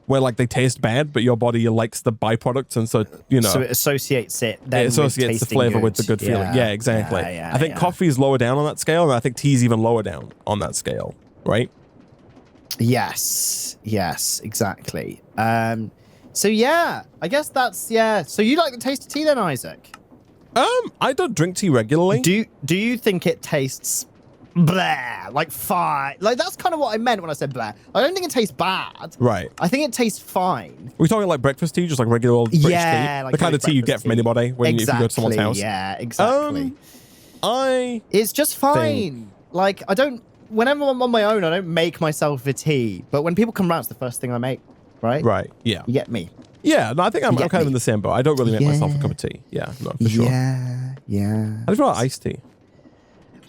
Where like they taste bad, but your body likes the byproducts, and so so it associates it. Then it associates the flavor with the good feeling. Yeah, exactly. I think coffee is lower down on that scale, and I think tea is even lower down on that scale, right? Yes, exactly. So yeah, I guess that's So you like the taste of tea then, Isaac? I don't drink tea regularly. Do you think it tastes blah, like fine? Like that's kind of what I meant when I said blah. I don't think it tastes bad. Right. I think it tastes fine. Are we talking like breakfast tea, just like regular old British tea? Like the kind of tea you get from anybody when if you go to someone's house. Yeah, exactly. It's just fine. Like whenever I'm on my own, I don't make myself a tea. But when people come round, it's the first thing I make. Right? Right. Yeah. You get me? Yeah. No, I think I'm kind of in the same boat. I don't really make myself a cup of tea. Yeah. No, for sure. Yeah. How do you feel about iced tea?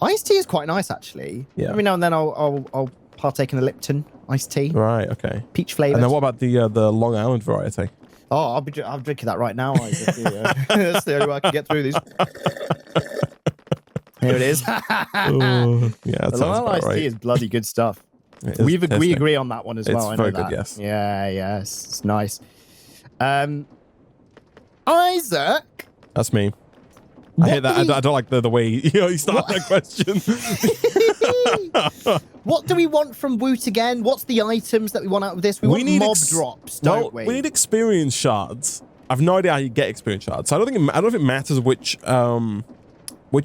Iced tea is quite nice, actually. Yeah. Every now and then I'll partake in a Lipton iced tea. Right. Okay. Peach flavored. And then what about the Long Island variety? Oh, I'm drinking that right now, Isaac. That's the only way I can get through these. Here it is. Yeah, that the sounds Long Island about iced right. tea is bloody good stuff. We agree on that one as well. It's very good, yes. Yeah, it's nice. Isaac. That's me. I hate that. I don't like the way you start that question. What do we want from Woot again? What's the items that we want out of this? We want mob drops, don't we? We need experience shards. I've no idea how you get experience shards. So I don't know if it matters which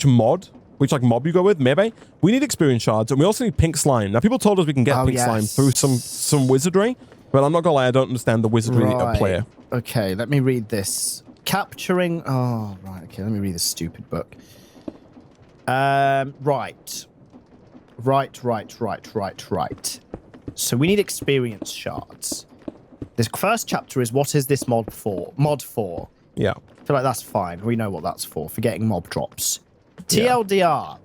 mob you go with. Maybe we need experience shards, and we also need pink slime. Now, people told us we can get pink slime through some wizardry, but I'm not gonna lie, I don't understand the wizardry at play. Okay, let me read this. Capturing. Oh, right. Okay, let me read this stupid book. Right. So we need experience shards. This first chapter is what is this mod for? Yeah. I feel like that's fine. We know what that's for getting mob drops. TLDR.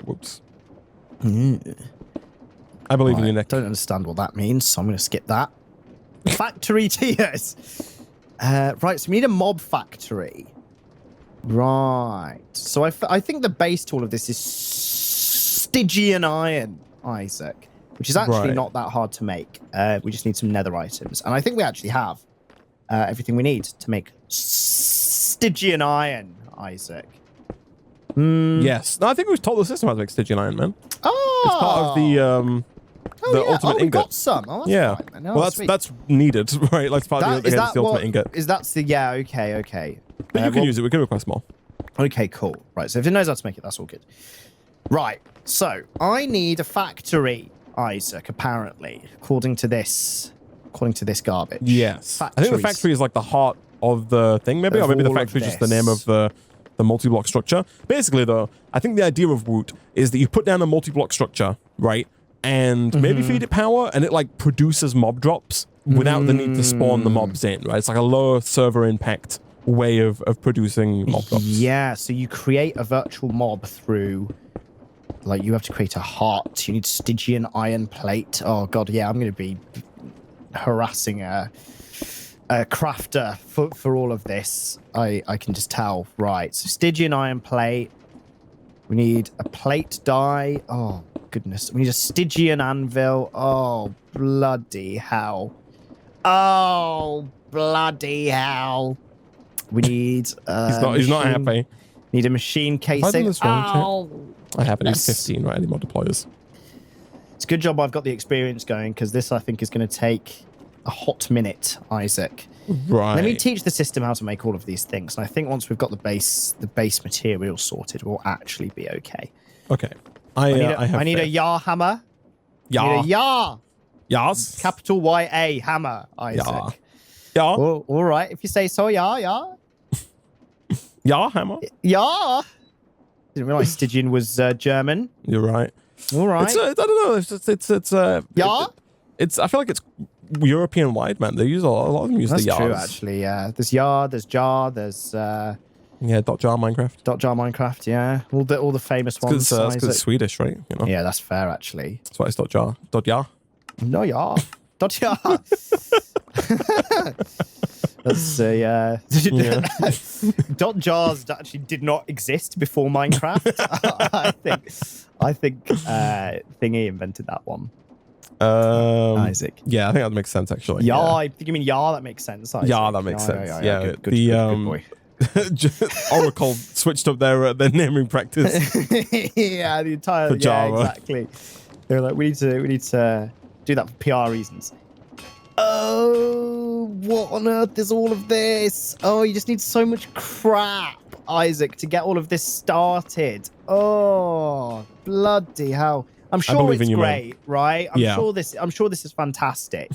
Whoops. I believe in you, Nick. Don't understand what that means, so I'm going to skip that. Factory tiers. Right, so we need a mob factory. Right. So I think the base to all of this is Stygian iron, Isaac, which is actually not that hard to make. We just need some nether items. And I think we actually have everything we need to make Stygian iron, Isaac. Yes. No, I think we've taught the system how to make Stygian iron, man. Oh! It's part of the ultimate ingot. We got some. Oh, that's fine. No, well, that's needed, right? Like, part of the ultimate ingot. Okay. But you can use it. We can request more. Okay, cool. Right, so if it knows how to make it, that's all good. Right, so I need a factory, Isaac, apparently, according to this garbage. Yes. I think the factory is like the heart of the thing, maybe? Or maybe the factory is just the name of the multi-block structure. Basically, though, I think the idea of Woot is that you put down a multi-block structure, right? And maybe feed it power, and it like produces mob drops without the need to spawn the mobs in, right? It's like a lower server impact way of producing mob drops. Yeah, so you create a virtual mob through, like, you have to create a heart. You need Stygian iron plate. Oh god, yeah, I'm going to be harassing a crafter for all of this. I can just tell. Right, so Stygian iron plate. We need a plate die. Oh goodness, we need a Stygian anvil. Oh bloody hell. We need he's not happy. Need a machine casing. I have at least 15 right, any multipliers. It's a good job I've got the experience going, because this I think is going to take a hot minute, Isaac. Right. Let me teach the system how to make all of these things, and I think once we've got the base material sorted, we'll actually be okay. Okay. I need a Yar hammer. Yar. I need a Yar. Yes. Capital Y-A hammer, Isaac. Yeah. All right, if you say so, Yar. Yeah, hammer. Yar. Didn't realize Stygian was German. You're right. All right. I don't know. It's yeah. I feel like it's European wide, man. They use a lot of them use the yars. That's true, actually. Yeah. There's Yar. There's Jar. There's .jar Minecraft. .jar Minecraft. Yeah. All the famous ones. That's because it's Swedish, right? You know? Yeah, that's fair, actually. That's why it's .jar. .jar. No, Yar. .jar. That's .jars actually did not exist before Minecraft. I think Thingy invented that one. Isaac. Yeah, I think that makes sense actually. I think you mean That makes sense. Isaac. That makes sense. Good boy. Oracle switched up their naming practice. Yeah, the entire For Java. exactly. They're like, we need to do that for PR reasons. Oh, what on earth is all of this? Oh, you just need so much crap, Isaac, to get all of this started. Oh, bloody hell! I'm sure it's great, right? I'm sure this is fantastic.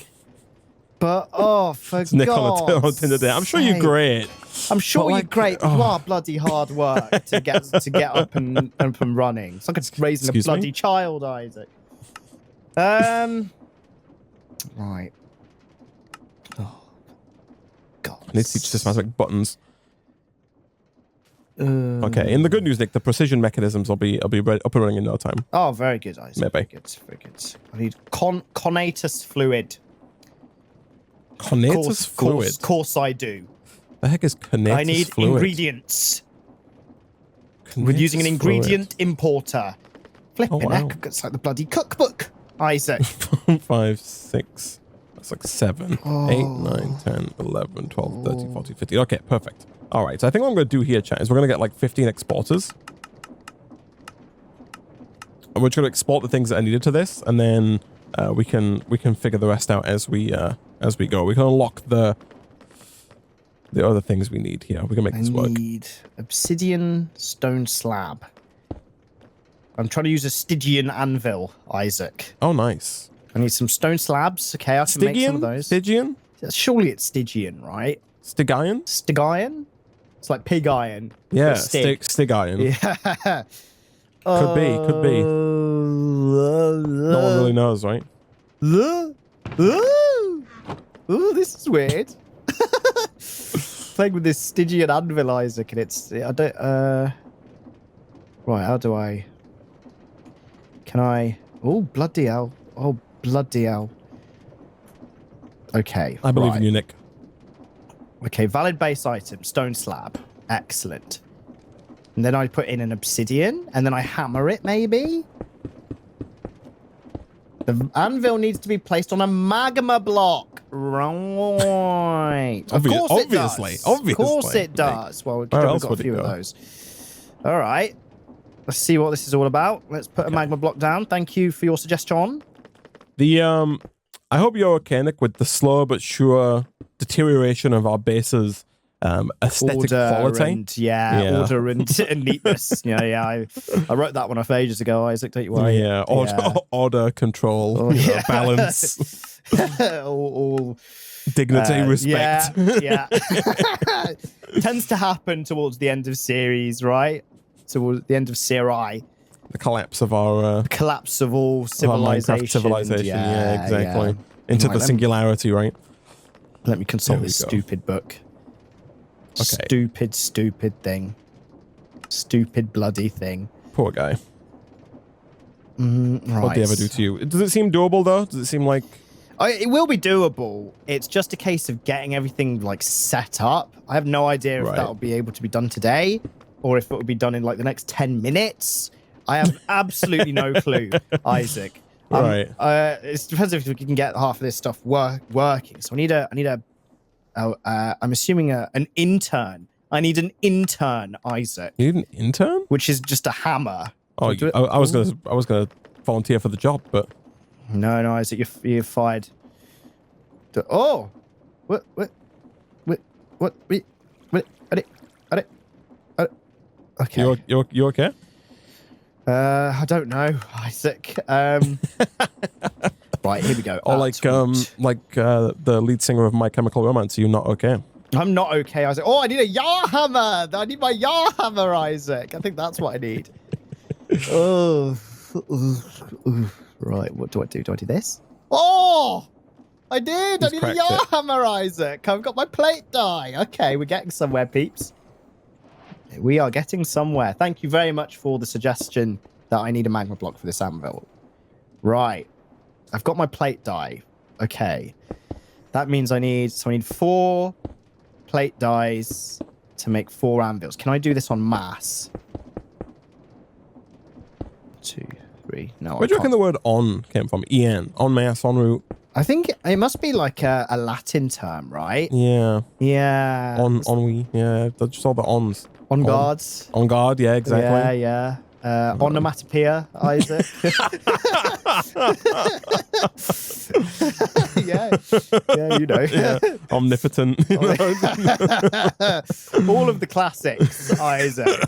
But for God's sake, I'm sure you're great. I'm sure you're great. But you are bloody hard work to get up and running. It's like it's raising a bloody child, Isaac. Right. Oh, God. I need to teach systematic buttons. Okay. In the good news, Nick, the precision mechanisms will be up and running in no time. Oh, very good, Isaac. Maybe. Very good. I need conatus fluid. Conatus fluid? Of course I do. The heck is conatus fluid? I need ingredients. We're using an ingredient importer. Flipping heck, it's like the bloody cookbook, Isaac. 5, 6. That's like 7, 8, 9, 10, 11, 12, 13, 14, 15. Okay, perfect. All right, so I think what I'm going to do here, chat, is we're going to get like 15 exporters. And we're just going to export the things that are needed to this, and then we can figure the rest out as we go. We can unlock the other things we need here. We can make this work. I need obsidian stone slab. I'm trying to use a Stygian anvil, Isaac. Oh, nice. I need some stone slabs. Okay, I can make some of those. Stygian? Surely it's Stygian, right? Stygian? Stygian? It's like pig iron. Yeah, Stygian. Yeah. Could be. No one really knows, right? Ooh, this is weird. Playing with this Stygian anvil, Isaac, and I don't. Right, how do I? Can I? Oh, bloody hell! Oh, bloody hell! Okay, I believe in you, Nick. Okay, valid base item, stone slab, excellent. And then I put in an obsidian, and then I hammer it, maybe. The anvil needs to be placed on a magma block. Right. Of course it does. Of course it does. Well, we've got a few of those. All right. Let's see what this is all about. Let's put a magma block down. Thank you for your suggestion. I hope you're okay, Nick, with the slow but sure deterioration of our base's aesthetic quality. Order and neatness. I wrote that one off ages ago, Isaac, don't you worry. Yeah, order, control, balance, all dignity, respect. Yeah. Tends to happen towards the end of series, right? Towards the end of Serai. The collapse of our... collapse of all civilization. Minecraft civilization, yeah, exactly. Yeah. Into the singularity, right? Let me consult this stupid book. Okay. Stupid thing. Stupid bloody thing. Poor guy. Right. What'd they ever do to you? Does it seem doable, though? Does it seem like... It will be doable. It's just a case of getting everything, set up. I have no idea if that'll be able to be done today, or if it will be done in, the next 10 minutes. I have absolutely no clue, Isaac. Right. It depends if we can get half of this stuff working. So I need a I'm assuming an intern. I need an intern, Isaac. You need an intern? Which is just a hammer. Oh, I was gonna volunteer for the job, but no, Isaac, you're fired. What? Okay. You okay? I don't know, Isaac. Right, here we go. Or the lead singer of My Chemical Romance. Are you not okay? I'm not okay, Isaac. Oh, I need a Yar hammer. I need my Yar hammer, Isaac. I think that's what I need. Right, what do I do? Do I do this? Oh, I did. I need a Yar hammer, Isaac. I've got my plate die. Okay, we're getting somewhere, peeps. We are getting somewhere. Thank you very much for the suggestion that I need a magma block for this anvil. Right. I've got my plate die. Okay. That means I need 4 plate dies to make 4 anvils. Can I do this on mass? 2, 3. No, where do you reckon the word on came from? En. En masse, en route. I think it must be like a Latin term, right? Yeah. Yeah. On yeah, that's just all the ons. On guards. On guard, yeah, exactly. Yeah. Onomatopoeia, Isaac. yeah, you know. Yeah. Omnipotent. You know? All of the classics, Isaac.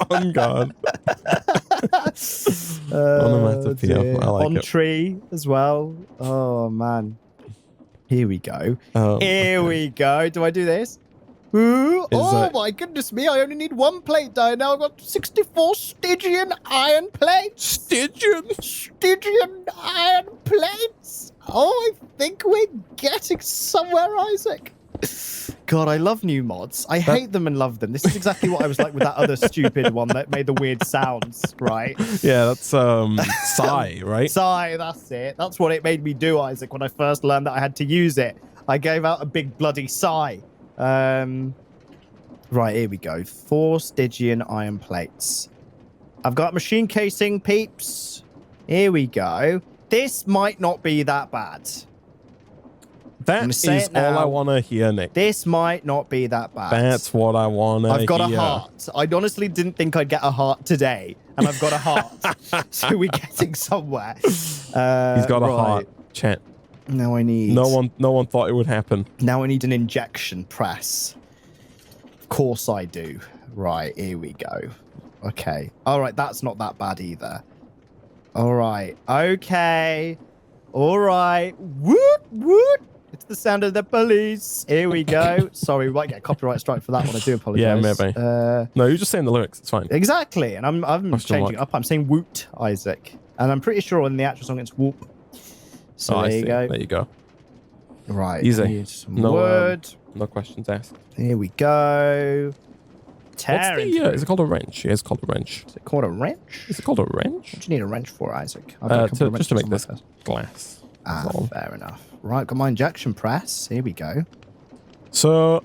On guard. Onomatopoeia. I like On it. tree as well. Oh man. Here we go. Here we go. Do I do this? Ooh, oh my goodness me, I only need 1 plate die. Now I've got 64 Stygian iron plates. Stygian iron plates. Oh, I think we're getting somewhere, Isaac. God, I love new mods. I hate them and love them. This is exactly what I was like with that other stupid one that made the weird sounds, right? Yeah, that's sigh, right? Sigh, that's it. That's what it made me do, Isaac, when I first learned that I had to use it. I gave out a big bloody sigh. Right, here we go. 4 Stygian iron plates. I've got machine casing, peeps. Here we go. This might not be that bad. That is all I want to hear, Nick. This might not be that bad. That's what I want to hear. I've got a heart. I honestly didn't think I'd get a heart today, and I've got a heart. So we're getting somewhere. He's got a heart. Chat. Now I need... No one thought it would happen. Now I need an injection press. Of course I do. Right, here we go. Okay. All right, that's not that bad either. All right. Okay. All right. Woot, woot. It's the sound of the police. Here we go. Sorry, we might get a copyright strike for that one. I do apologize. Yeah, maybe. No, you're just saying the lyrics. It's fine. Exactly. And I'm changing it up. I'm saying Woot, Isaac. And I'm pretty sure in the actual song it's Whoop. So there you go. There you go. Right. Easy. No word. No questions asked. Here we go. What's the, is it called a wrench? Yeah, it's called a wrench. Is it called a wrench? Is it called a wrench? What do you need a wrench for, Isaac? Just to make this glass. Fair enough. Right, got my injection press. Here we go. So,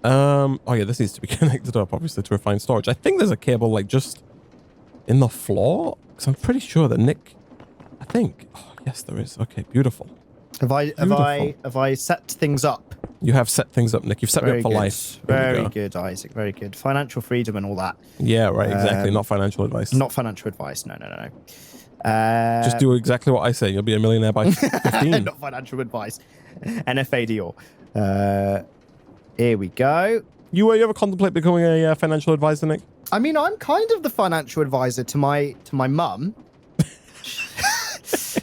oh yeah, this needs to be connected up, obviously, to refine storage. I think there's a cable, like, just in the floor, because I'm pretty sure that Nick, I think, oh, yes, there is. Okay, beautiful. Have I set things up? You have set things up, Nick. You've set me up for life. Very good, Isaac. Very good. Financial freedom and all that. Yeah, right. Exactly. Not financial advice. Not financial advice. No. Just do exactly what I say. You'll be a millionaire by 15. Not financial advice. NFA Dior. Here we go. You ever contemplate becoming a financial advisor, Nick? I mean, I'm kind of the financial advisor to my mum.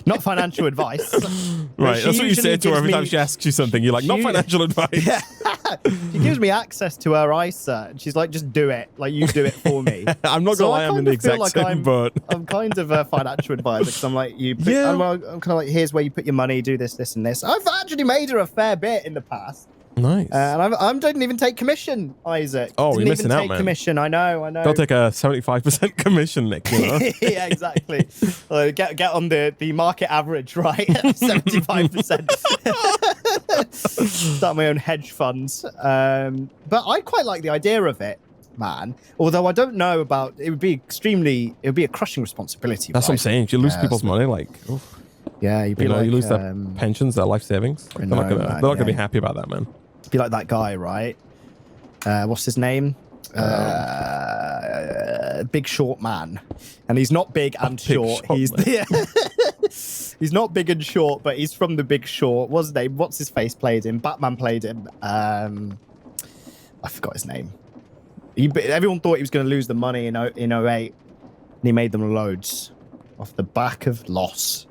Not financial advice. Right, that's what you say to her every time she asks you something. You're like, not financial advice. Yeah. She gives me access to her ISA, and she's like, just do it. Like, you do it for me. I'm not going to lie, I'm in the exact same boat. I'm kind of a financial advisor, because I'm like, I'm kind of like, here's where you put your money, do this, this, and this. I've actually made her a fair bit in the past. Nice. And I didn't even take commission, Isaac. Oh, you're missing out, man. Commission. I know. They'll take a 75% commission, Nick. You know? Yeah, exactly. Get on the market average, right? 75%. Start my own hedge funds. But I quite like the idea of it, man. Although I don't know about it would be a crushing responsibility. That's what I'm saying. If you lose people's money, like. Oof. Yeah, you lose their pensions, their life savings. They're not gonna be happy about that, man. Be like that guy, right? What's his name? Big Short Man, and he's not big and short. He's he's not big and short, but he's from The Big Short. What's his name? What's his face played him? Batman played him. I forgot his name. Everyone thought he was going to lose the money in 08, and he made them loads off the back of loss,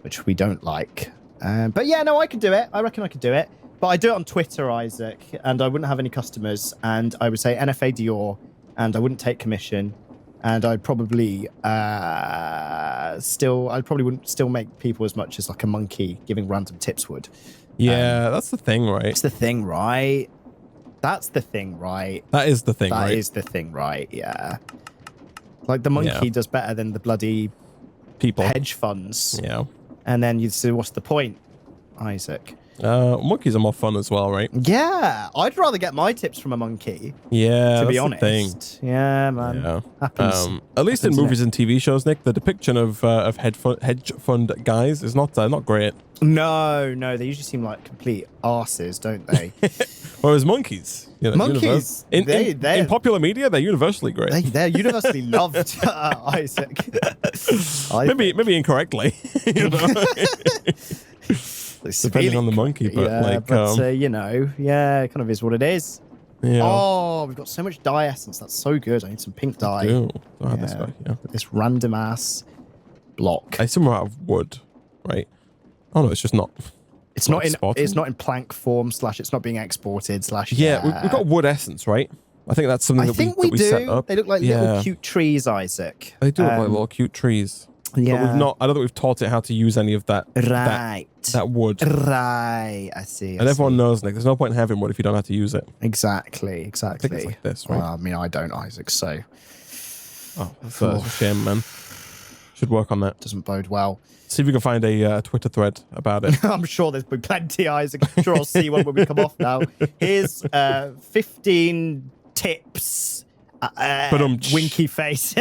which we don't like. But yeah, no, I could do it. I reckon I could do it. But I do it on Twitter, Isaac, and I wouldn't have any customers, and I would say NFA Dior, and I wouldn't take commission, and I'd probably wouldn't still make people as much as like a monkey giving random tips would. Yeah, that's the thing, right? That's the thing, right? That's the thing, right? That is the thing, right? That is the thing, right? Yeah. Like the monkey does better than the bloody people hedge funds. Yeah. And then you say, what's the point? Isaac? Monkeys are more fun as well, right? Yeah, I'd rather get my tips from a monkey. Yeah, to be that's the honest. thing. Yeah, man. Yeah. Happens. At least in Happens, movies and TV shows, Nick, the depiction of hedge fund guys is not great. No, they usually seem like complete arses, don't they? Whereas monkeys, monkeys, in popular media, they're universally great. They're universally loved, Isaac. Maybe incorrectly, depending on the monkey, but it kind of is what it is. Yeah. Oh, we've got so much dye essence. That's so good. I need some pink dye. This random ass block. I assume we're out of wood, right? Oh no, it's just not. It's not in plank form / it's not being exported / Yeah, we've got wood essence, right? I think that's something that we set up. They look like little cute trees, Isaac. They do look like little cute trees. Yeah. But we've not. I don't think we've taught it how to use any of that. Right. That wood. Right. I see. And everyone knows, Nick. There's no point in having wood if you don't know how to use it. Exactly. I think it's like this, right? Well, I mean, I don't, Isaac. So. Oh, that's a shame, man. Should work on that. Doesn't bode well. See if we can find a Twitter thread about it. I'm sure there's been plenty, Isaac. I'm sure I'll see one when we come off now. Here's 15 tips. Winky face.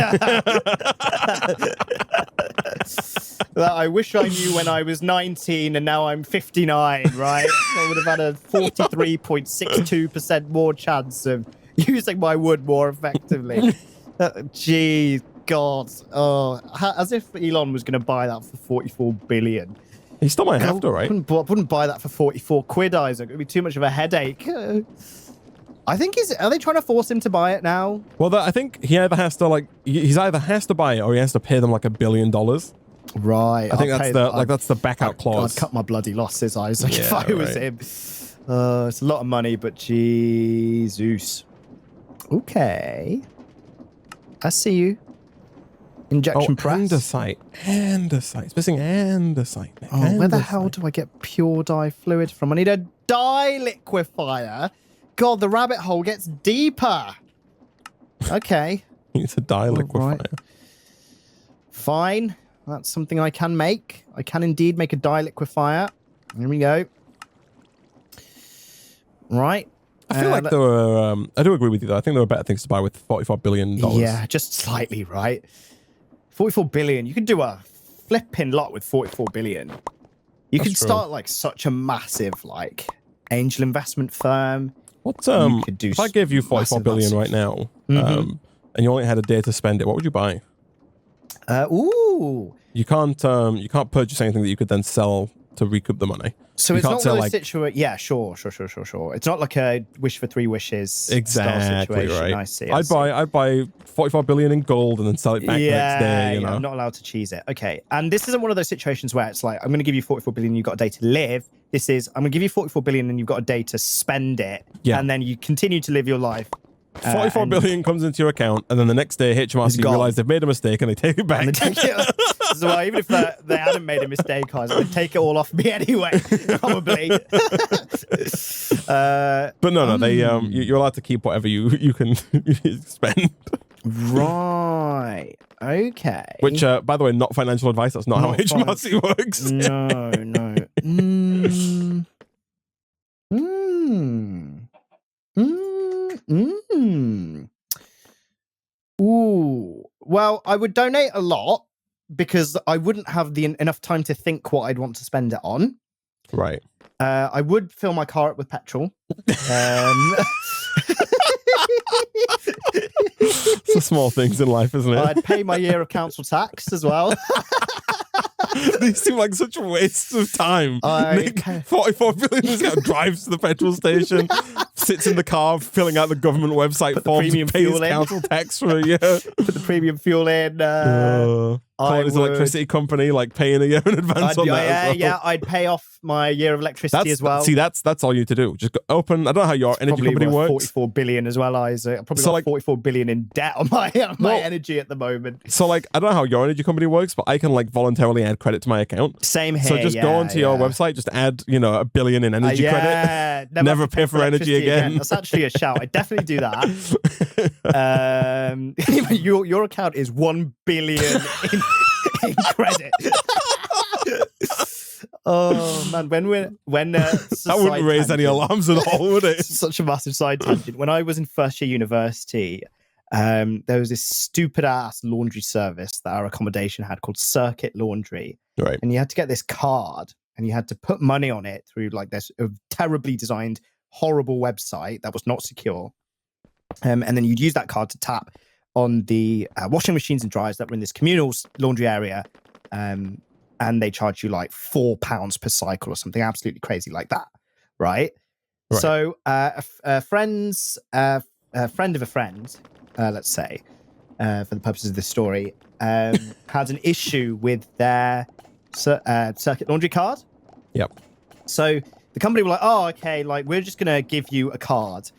I wish I knew when I was 19 and now I'm 59, right? I would have had a 43.62% more chance of using my wood more effectively. Gee, God. Oh, as if Elon was going to buy that for 44 billion. He still might have to, right? Wouldn't buy that for 44 quid, Isaac. It would be too much of a headache. I think are they trying to force him to buy it now? Well, I think he either has to he's either has to buy it or he has to pay them like $1 billion. Right. I think that's the back out clause. I'd cut my bloody losses, Isaac, if I was him. It's a lot of money, but Jesus. Okay. I see you. Injection press. Andesite. It's missing andesite. Oh, where the hell do I get pure dye fluid from? I need a dye liquefier. God, the rabbit hole gets deeper. Okay. It's a dye liquefier. Right. Fine. That's something I can make. I can indeed make a dye liquefier. Here we go. Right. I feel like there were... I do agree with you, though. I think there were better things to buy with $44 billion. Yeah, just slightly, right? 44 billion. You could do a flipping lot with 44 billion. You could start like such a massive angel investment firm. What if I gave you 44 billion right now, and you only had a day to spend it, what would you buy? You can't purchase anything that you could then sell to recoup the money. So it's not really situation. Yeah, sure. It's not like a wish for 3 wishes. Exactly right. I see. I'd buy 44 billion in gold and then sell it back the next day. I'm not allowed to cheese it. Okay, and this isn't one of those situations where it's like I'm going to give you 44 billion, you've got a day to live. This is I'm going to give you 44 billion and you've got a day to spend it, and then you continue to live your life. 44 billion comes into your account, and then the next day HMRC realize they've made a mistake and they take it back. So even if they hadn't made a mistake, they'd take it all off me anyway, probably. But no, you're allowed to keep whatever you can spend. Right. Okay. Which, by the way, not financial advice. That's not how HMRC works. No. Ooh. Well, I would donate a lot because I wouldn't have enough time to think what I'd want to spend it on. Right. I would fill my car up with petrol. It's the small things in life, isn't it? I'd pay my year of council tax as well. These seem like such a waste of time. Nick, 44 billion this guy drives to the petrol station, sits in the car filling out the government website forms, pays council tax for a year. Put the premium fuel in. Call his electricity company, paying a year in advance on that. Yeah, I'd pay off my year of electricity as well. See, that's all you need to do. Just open. I don't know how your energy company works. 44 billion as well, Isaac. I'm probably got 44 billion in debt on my energy at the moment. So I don't know how your energy company works, but I can voluntarily add credit to my account. Same here. So just go onto your website, just add $1 billion in energy credit. Never pay for energy again. That's actually a shout. I definitely do that. Your account is 1 billion in credit. Oh man, when that wouldn't raise any alarms at all, would it? Such a massive side tangent. When I was in first year university, there was this stupid ass laundry service that our accommodation had called Circuit Laundry. Right. And you had to get this card and you had to put money on it through like this terribly designed, horrible website that was not secure. And then you'd use that card to tap on the washing machines and dryers that were in this communal laundry area. And they charge you like £4 per cycle or something absolutely crazy like that, right? So a friend of a friend, let's say, for the purposes of this story, had an issue with their circuit laundry card. Yep. So the company were like, oh, okay, like we're just going to give you a card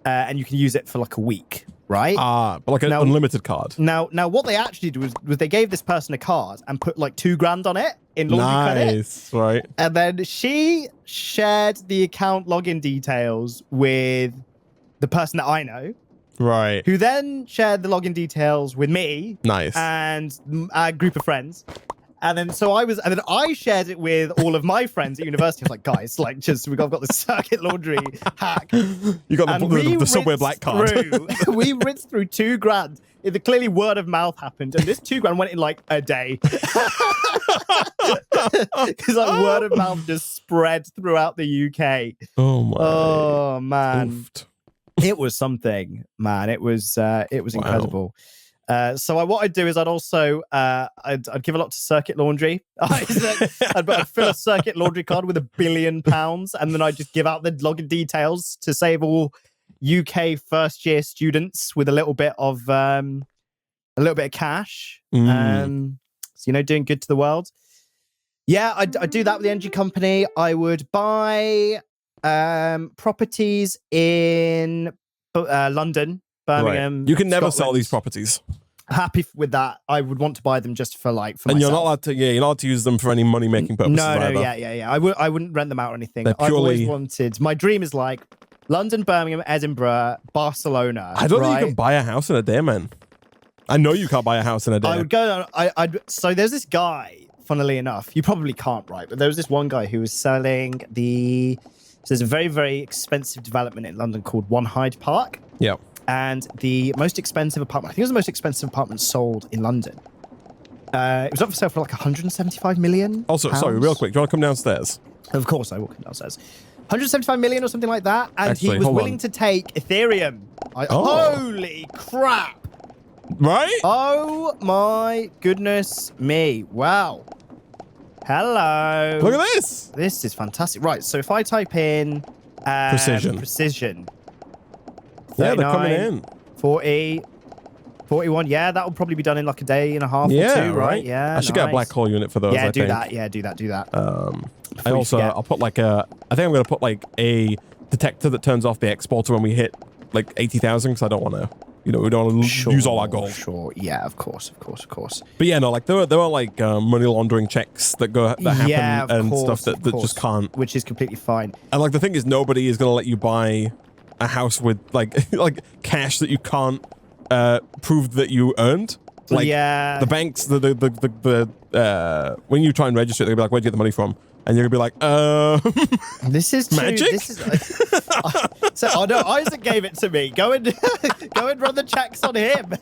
and you can use it for like a week. Right? But like an unlimited card. Now, what they actually did was they gave this person a card and put like $2,000 on it in laundry credit. Nice, right? And then she shared the account login details with the person that I know. Right. Who then shared the login details with me. Nice. And a group of friends. And then I shared it with all of my friends at university. I was like, guys, like, we've got this circuit laundry hack. You got the Subway Black card. We rinsed through $2,000. Clearly word of mouth happened, and this $2,000 went in like a day. Because like word of mouth just spread throughout the UK. Oh man. Oofed. It was something, man. It was incredible. So what I'd do is I'd also I'd give a lot to Circuit Laundry. I'd fill a Circuit Laundry card with £1 billion, and then I'd just give out the login details to save all UK first year students with a little bit of cash. So doing good to the world. Yeah, I'd do that with the energy company. I would buy properties in London. Birmingham, right. You can never Scotland. sell these properties. Happy with that. I would want to buy them just for myself. You're not allowed to. Yeah, you're not allowed to use them for any money making purposes. No, either. yeah. I wouldn't rent them out or anything. They're purely... I've always wanted. My dream is like London, Birmingham, Edinburgh, Barcelona. I don't think you can buy a house in a day, man. I know you can't buy a house in a day. I would go. So there's this guy. Funnily enough, you probably can't, right? But there was this one guy who was selling So there's a very, very expensive development in London called One Hyde Park. Yeah. And the most expensive apartment, I think it was the most expensive apartment sold in London. It was up for sale for like 175 million. Also, sorry, real quick, do you want to come downstairs? Of course, I will come downstairs. 175 million or something like that. And actually, he was willing to take Ethereum. Holy crap. Right? Oh my goodness me. Wow. Hello. Look at this. This is fantastic. Right, so if I type in precision. Yeah, they're coming in. 40, 41. Yeah, that will probably be done in like a day and a half or two, right? Yeah, I should get a black hole unit for those. Yeah, do that. Yeah, do that. I'll put like I think I'm going to put like a detector that turns off the exporter when we hit like 80,000 because I don't want to, we don't want to use all our gold. Sure. Yeah, of course. But yeah, no, like there are like money laundering checks that happen and stuff that just can't. Which is completely fine. And like the thing is, nobody is going to let you buy a house with like cash that you can't prove that you earned. Like the banks, when you try and register it, they'll be like, "Where'd you get the money from?" And you're gonna be like, this is magic. This is, no, Isaac gave it to me. Go and run the checks on him.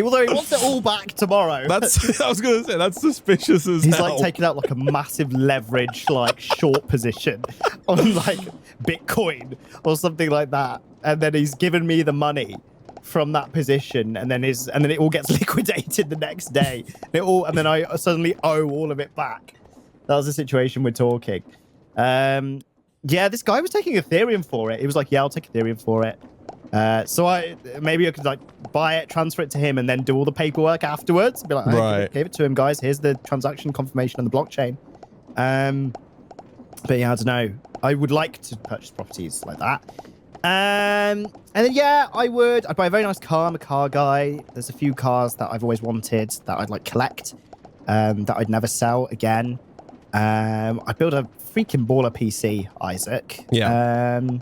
Although he wants it all back tomorrow. I was gonna say that's suspicious as He's hell. like taking out like a massive leverage, like short position on like Bitcoin or something like that, and then he's given me the money from that position, and then it all gets liquidated the next day. And then I suddenly owe all of it back. That was the situation we're talking. Yeah, this guy was taking Ethereum for it. He was like, yeah, I'll take Ethereum for it. So maybe I could like buy it, transfer it to him, and then do all the paperwork afterwards. Be like, right. Gave it to him, guys. Here's the transaction confirmation on the blockchain. But yeah, I don't know. I would like to purchase properties like that. And then yeah, I'd buy a very nice car. I'm a car guy. There's a few cars that I've always wanted that I'd like collect, that I'd never sell again. I'd build a freaking baller PC, Isaac. Yeah. And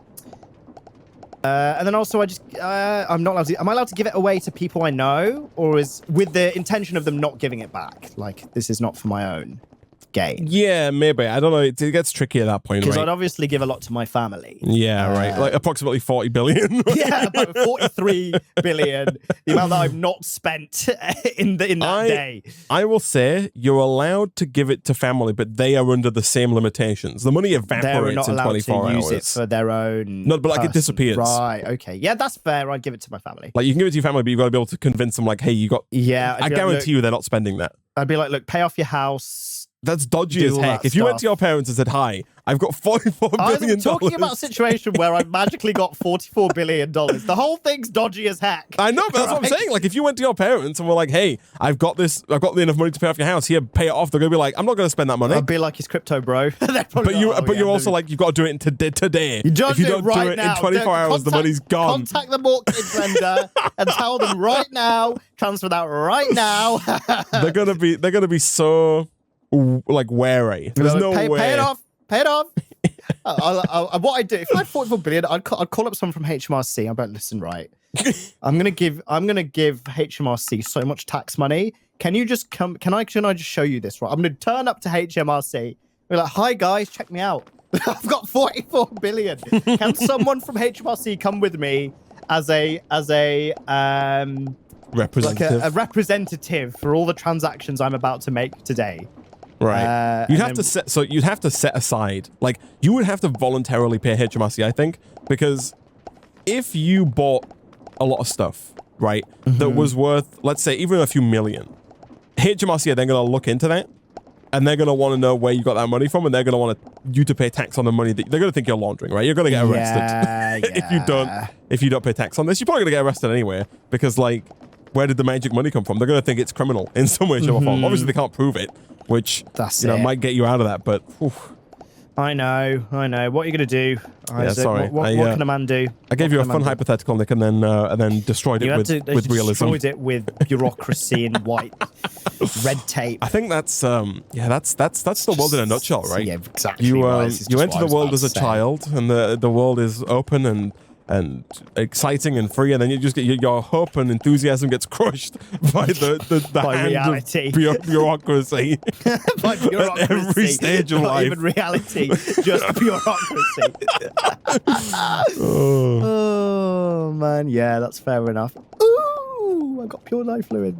then also am I allowed to give it away to people I know, or is with the intention of them not giving it back? Like, this is not for my own. gain. Yeah, maybe. I don't know. It gets tricky at that point, Because right? I'd obviously give a lot to my family. Yeah, right. Like approximately 40 billion. Yeah, about 43 billion. The amount that I've not spent in that day. I will say you're allowed to give it to family, but they are under the same limitations. The money evaporates in 24 hours. Use it for their own. No, but like it disappears. Right. Okay. Yeah, that's fair. I'd give it to my family. Like you can give it to your family, but you've got to be able to convince them, like, hey, you got. Yeah. I guarantee you they're not spending that. I'd be like, look, pay off your house. That's dodgy as heck. If you went to your parents and said, hi, I've got $44 billion. I'm talking about a situation where I've magically got $44 billion. The whole thing's dodgy as heck. I know, but that's what I'm saying. Like, if you went to your parents and were like, hey, I've got enough money to pay off your house, here, pay it off, they're going to be like, I'm not going to spend that money. I'd be like, it's crypto, bro. But you're also like, you've got to do it today. If you don't do it in 24 hours, the money's gone. Contact the mortgage lender and tell them right now, transfer that right now. They're gonna be so like wary. There's no way. Pay it off. Pay it off. What I do if I had 44 billion, I'd call up someone from HMRC. I'm like, listen, right. I'm gonna give HMRC so much tax money. Can you just come? Can I just show you this? Right. I'm gonna turn up to HMRC. Be like, hi guys, check me out. I've got 44 billion. Can someone from HMRC come with me as a representative? Like a representative for all the transactions I'm about to make today. Right. You'd have to set aside, like, you would have to voluntarily pay HMRC, I think, because if you bought a lot of stuff, right, that was worth, let's say, even a few million, HMRC are then going to look into that, and they're going to want to know where you got that money from, and they're going to want you to pay tax on the money that they're going to think you're laundering, right? You're going to get arrested if you don't pay tax on this. You're probably going to get arrested anyway, because, like, where did the magic money come from? They're going to think it's criminal in some way, shape, or form. Obviously, they can't prove it, which might get you out of that. But I know. What are you going to do, Isaac? Sorry. What can a man do? I gave you a fun hypothetical, Nick, and then destroyed it with realism. Destroyed it with bureaucracy and white red tape. I think that's the world in a nutshell, right? Yeah, exactly. You enter the world as a child, and the world is open and exciting and free, and then you just get your hope and enthusiasm gets crushed by the by hand reality. of bureaucracy. By bureaucracy. At every stage of Not life. even reality, just bureaucracy. Oh man, yeah, that's fair enough. Ooh, I got pure life fluid.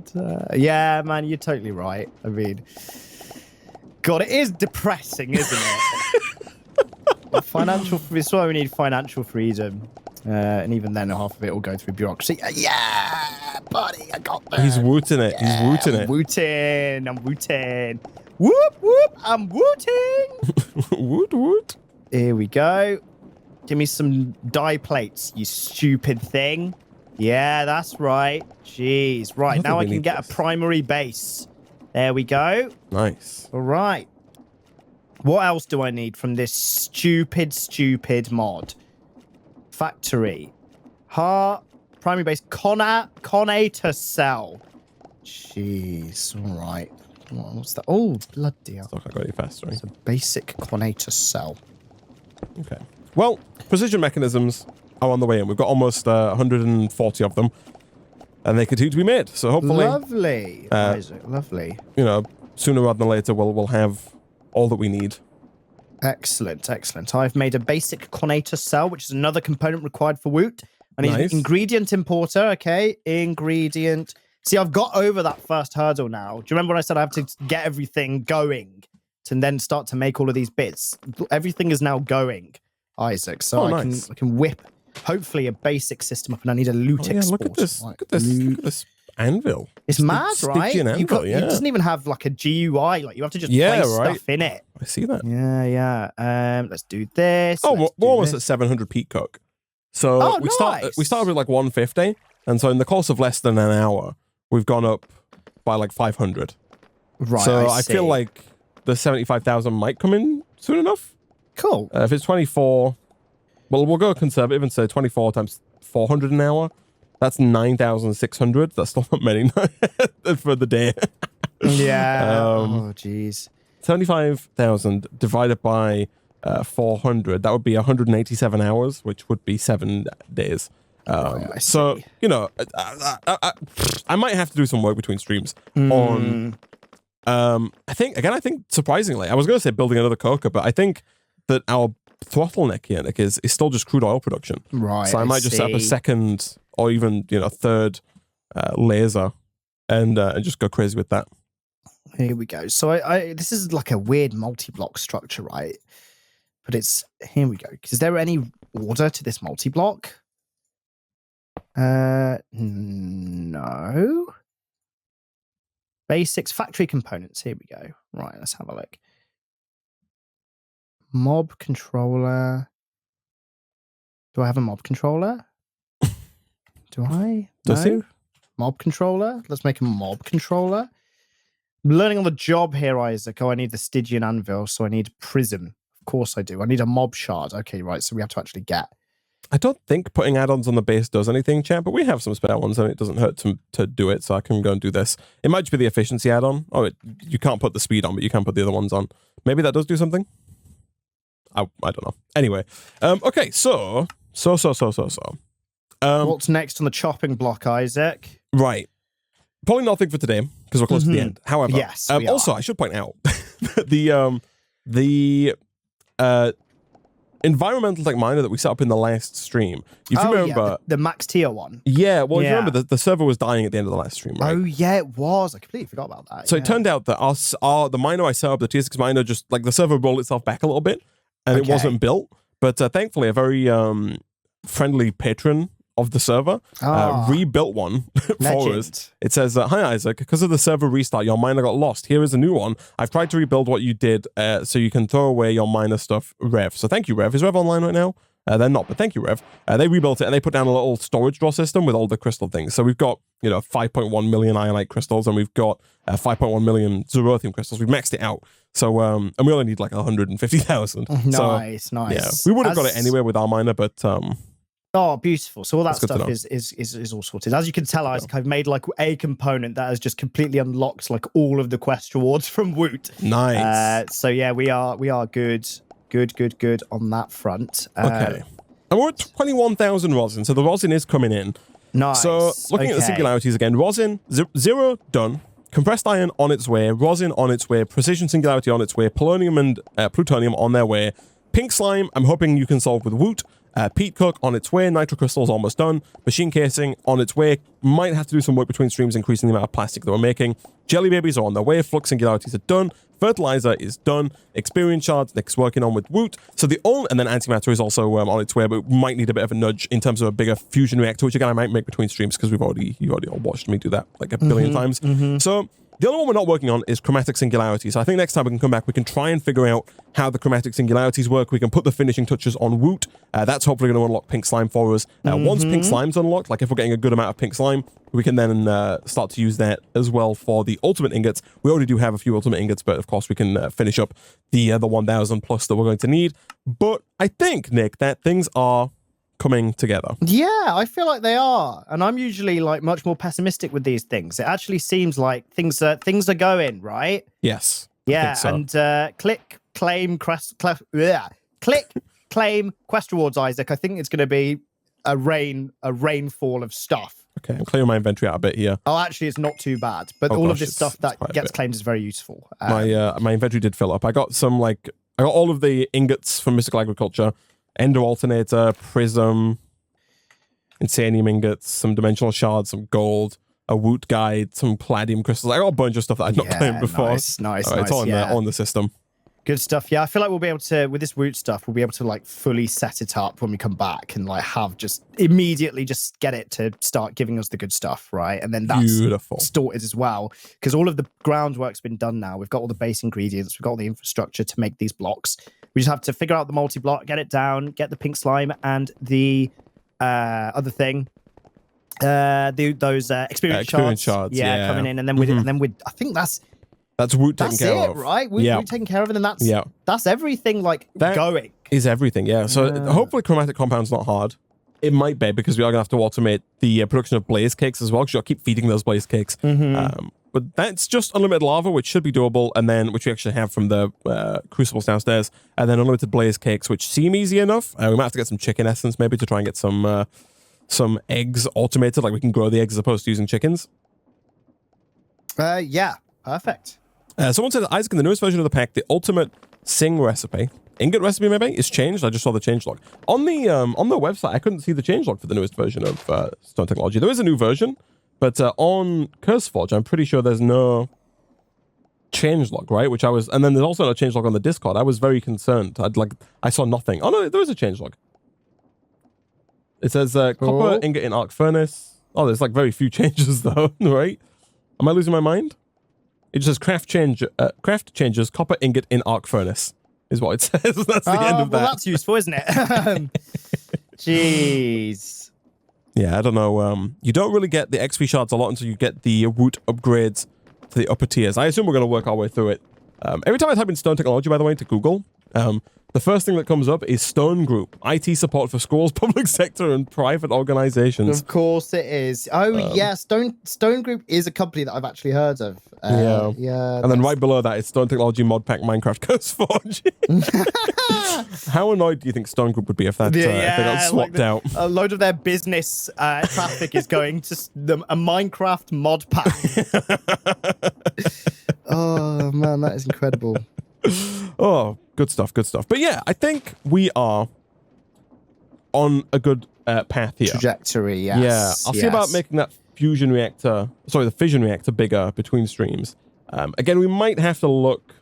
Yeah, man, you're totally right. I mean, God, it is depressing, isn't it? Financial. This is why we need financial freedom. And even then, half of it will go through bureaucracy. Yeah, buddy, I got that. He's wooting it. Yeah, He's wooting it. I'm wooting. Whoop, whoop, I'm wooting. Woot, woot. Here we go. Give me some dye plates, you stupid thing. Yeah, that's right. Jeez. Right, now I can get a primary base. There we go. Nice. All right. What else do I need from this stupid mod? Factory. Primary base. Conator cell. Jeez. All right. What's that? Oh, bloody hell. I got any faster. It's a basic conator cell. Okay. Well, precision mechanisms are on the way in. We've got almost 140 of them, and they continue to be made. So hopefully, lovely, Isaac, lovely. You know, sooner rather than later, we'll have all that we need. Excellent, excellent. I've made a basic conator cell, which is another component required for Woot. I need an ingredient importer. Okay, ingredient. See, I've got over that first hurdle now. Do you remember when I said I have to get everything going to then start to make all of these bits? Everything is now going, Isaac. So I can whip, hopefully, a basic system up, and I need a loot exporter. Look at this! Look at this anvil. It's mad, right? Anvil, It doesn't even have like a GUI. Like you have to just place stuff in it. I see that. Yeah. Let's do this. Oh, we're almost at 700 peak cook. So we started with like 150, and so in the course of less than an hour, we've gone up by like 500. Right. So I feel like the 75,000 might come in soon enough. Cool. If it's 24, well, we'll go conservative and say 24 times 400 an hour. That's 9,600. That's still not many for the day. Yeah. Oh, jeez. 75,000 divided by 400. That would be 187 hours, which would be 7 days. So, you know, I might have to do some work between streams on I think surprisingly, I was going to say building another coker, but I think that our bottleneck here, Nick, is still just crude oil production. Right. So I might just set up a second or even third laser and just go crazy with that. Here we go. So this is like a weird multi-block structure, right? But here we go. Is there any order to this multi-block? No. Basics, factory components. Here we go. Right, let's have a look. Mob controller. Do I have a mob controller? Do I? Does No. Mob controller. Let's make a mob controller. I'm learning on the job here, Isaac. Oh, I need the Stygian anvil, so I need prism. Of course I do. I need a mob shard. Okay, right. So we have to actually get. I don't think putting add-ons on the base does anything, chat, but we have some spare ones and it doesn't hurt to do it, so I can go and do this. It might just be the efficiency add-on. Oh, you can't put the speed on, but you can put the other ones on. Maybe that does do something? I don't know. Anyway, okay, so. What's next on the chopping block, Isaac? Right. Probably nothing for today, because we're close to the end. However, yes, also, I should point out the environmental tech miner that we set up in the last stream. If you remember the max tier one. Yeah, well, if you remember, the server was dying at the end of the last stream, right? Oh yeah, it was. I completely forgot about that. So it turned out that the miner I set up, the tier 6 miner, just like the server rolled itself back a little bit, and it wasn't built. But thankfully, a very friendly patron of the server rebuilt one for us. It says, hi Isaac, because of the server restart, your miner got lost. Here is a new one. I've tried to rebuild what you did so you can throw away your miner stuff, Rev. So thank you, Rev. Is Rev online right now? They're not, but thank you, Rev. They rebuilt it and they put down a little storage draw system with all the crystal things. So we've got 5.1 million ionite crystals and we've got 5.1 million zerothium crystals. We've maxed it out. So and we only need like 150,000. Nice. Yeah, we would have got it anyway with our miner, but oh, beautiful. So all that stuff is all sorted. As you can tell, Isaac, I've made like a component that has just completely unlocked like all of the quest rewards from Woot. Nice. So yeah, we are good on that front. Okay. And we're at 21,000 rosin, so the rosin is coming in. Nice. So looking at the singularities again, rosin, 0 done. Compressed iron on its way, rosin on its way, precision singularity on its way, polonium and plutonium on their way. Pink slime, I'm hoping you can solve with Woot. Peat cook on its way, nitro crystals almost done, machine casing on its way, might have to do some work between streams increasing the amount of plastic that we're making. Jelly babies are on their way, flux singularities are done, fertilizer is done, experience shards Nick's working on with Woot. So and then antimatter is also on its way, but might need a bit of a nudge in terms of a bigger fusion reactor, which again I might make between streams because you've already all watched me do that like a billion times. So the other one we're not working on is chromatic singularity. So I think next time we can come back, we can try and figure out how the chromatic singularities work. We can put the finishing touches on Woot. That's hopefully going to unlock pink slime for us. Once pink slime's unlocked, like if we're getting a good amount of pink slime, we can then start to use that as well for the ultimate ingots. We already do have a few ultimate ingots, but of course we can finish up the 1,000 plus that we're going to need. But I think, Nick, that things are coming together. Yeah, I feel like they are, and I'm usually like much more pessimistic with these things. It actually seems like things are going right. Yes. Yeah, so. And click claim quest rewards, Isaac. I think it's going to be a rainfall of stuff. Okay, I'm clearing my inventory out a bit here. Oh, actually, it's not too bad, but all of this stuff that gets claimed is very useful. My inventory did fill up. I got all of the ingots from Mystical Agriculture. Ender alternator, prism, insanium ingots, some dimensional shards, some gold, a Woot guide, some palladium crystals. I got a bunch of stuff that I've not claimed before. Nice. It's all in the system. Good stuff. Yeah, I feel like we'll be able to, with this Woot stuff, we'll be able to like fully set it up when we come back and like have just immediately just get it to start giving us the good stuff, right? And then that's beautiful. Sorted as well, because all of the groundwork's been done now. We've got all the base ingredients, we've got all the infrastructure to make these blocks. We just have to figure out the multi-block, get it down, get the pink slime and the other thing. Those experience shards. Yeah, coming in, and then I think that's Woot taken care of, right? Woot taking care of it, and that's everything. Like that going is everything. Yeah. So hopefully, chromatic compound's not hard. It might be because we are gonna have to automate the production of blaze cakes as well. Because you'll keep feeding those blaze cakes. But that's just unlimited lava, which should be doable, and then which we actually have from the crucibles downstairs, and then unlimited blaze cakes, which seem easy enough. We might have to get some chicken essence maybe to try and get some eggs automated, like we can grow the eggs as opposed to using chickens. Yeah, perfect. Someone said, Isaac, in the newest version of the pack, the ultimate Sing recipe, ingot recipe maybe, is changed. I just saw the changelog. On the website, I couldn't see the changelog for the newest version of Stone Technology. There is a new version, but on CurseForge, I'm pretty sure there's no changelog, right? And then there's also no changelog on the Discord. I was very concerned. I saw nothing. Oh no, there is a changelog. It says copper ingot in arc furnace. Oh, there's like very few changes though, right? Am I losing my mind? It just says craft changes copper ingot in arc furnace is what it says. That's the end of that. Well, that's useful, isn't it? Jeez. Yeah, I don't know. You don't really get the XP shards a lot until you get the Woot upgrades to the upper tiers. I assume we're going to work our way through it. Every time I type in Stone Technology, by the way, to Google, the first thing that comes up is Stone Group, IT support for schools, public sector, and private organizations. Of course it is. Oh, yeah, Stone Group is a company that I've actually heard of. Yeah. And then right below that is Stone Technology Mod Pack Minecraft CurseForge. How annoyed do you think Stone Group would be if that if they got swapped out? A load of their business traffic is going to a Minecraft mod pack. Oh, man, that is incredible. Oh, good stuff. But yeah, I think we are on a good path here. Trajectory, yes. Yeah, I'll see about making that the fission reactor bigger between streams. Again, we might have to look...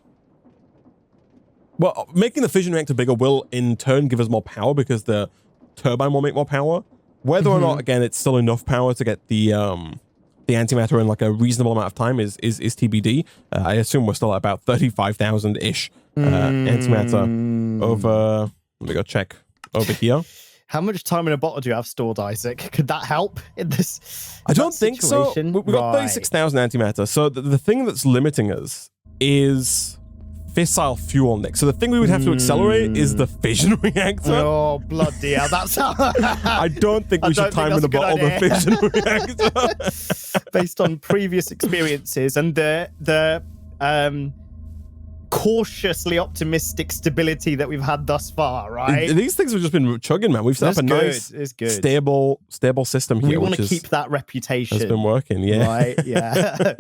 Well, making the fission reactor bigger will in turn give us more power because the turbine will make more power. Whether or not, again, it's still enough power to get the antimatter in like a reasonable amount of time is TBD. I assume we're still at about 35,000-ish antimatter over... Let me go check over here. How much time in a bottle do you have stored, Isaac? Could that help in this? I don't think so. We've got 36,000 antimatter. So the thing that's limiting us is fissile fuel, Nick. So the thing we would have to accelerate is the fission reactor. Oh, bloody hell. That's how... I don't think we should time in the bottle the fission reactor. Based on previous experiences and the cautiously optimistic stability that we've had thus far, right? These things have just been chugging, man. We've set up a nice, stable system here. We want to keep that reputation. Has been working, yeah. Right, yeah.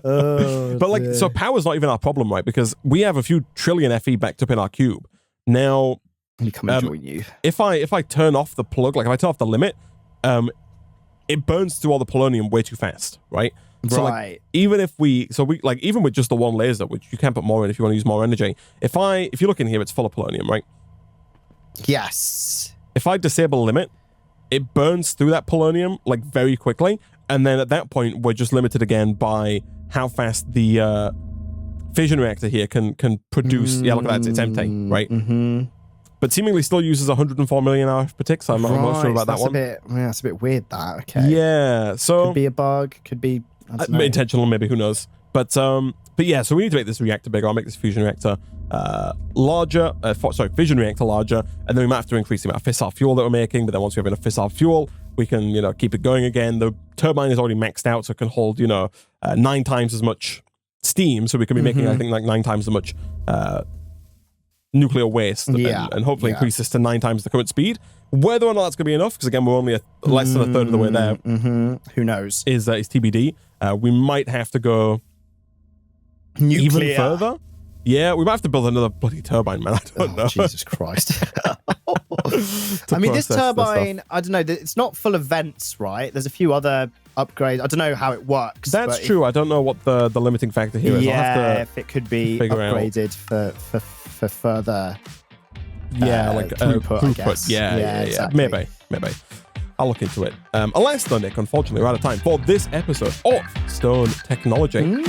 But so power's not even our problem, right? Because we have a few trillion FE backed up in our cube. Now, let me come and join you. If I turn off the plug, like if I turn off the limit, it burns through all the polonium way too fast, right? So like, even with just the one laser, which you can put more in if you want to use more energy. If you look in here, it's full of polonium, right? Yes. If I disable limit, it burns through that polonium like very quickly, and then at that point we're just limited again by how fast the fission reactor here can produce. Yeah, look at that, it's empty, right? But seemingly still uses 104 million hours per tick, so I'm not sure about that one. That's a bit weird, that. Okay. Yeah, so... Could be a bug, could be... intentional, maybe, who knows. But yeah, so we need to make this reactor bigger. I'll make this fusion reactor larger. Fission reactor larger, and then we might have to increase the amount of fissile fuel that we're making, but then once we have enough fissile fuel, we can, keep it going again. The turbine is already maxed out, so it can hold, 9 times as much steam, so we can be making, I think, like 9 times as much nuclear waste, and hopefully increase this to 9 times the current speed. Whether or not that's going to be enough, because again, we're only less than a third of the way there. Who knows? Is TBD. We might have to go nuclear. Even further. Yeah, we might have to build another bloody turbine, man. I don't know. Jesus Christ. I mean, this turbine, I don't know, it's not full of vents, right? There's a few other upgrades. I don't know how it works. That's true. I don't know what the limiting factor here is. Yeah, I'll have to if it could be upgraded for further throughput, I guess. Yeah, exactly. Maybe. I'll look into it. Alas, though, Nick, unfortunately, we're out of time for this episode of Stone Technology.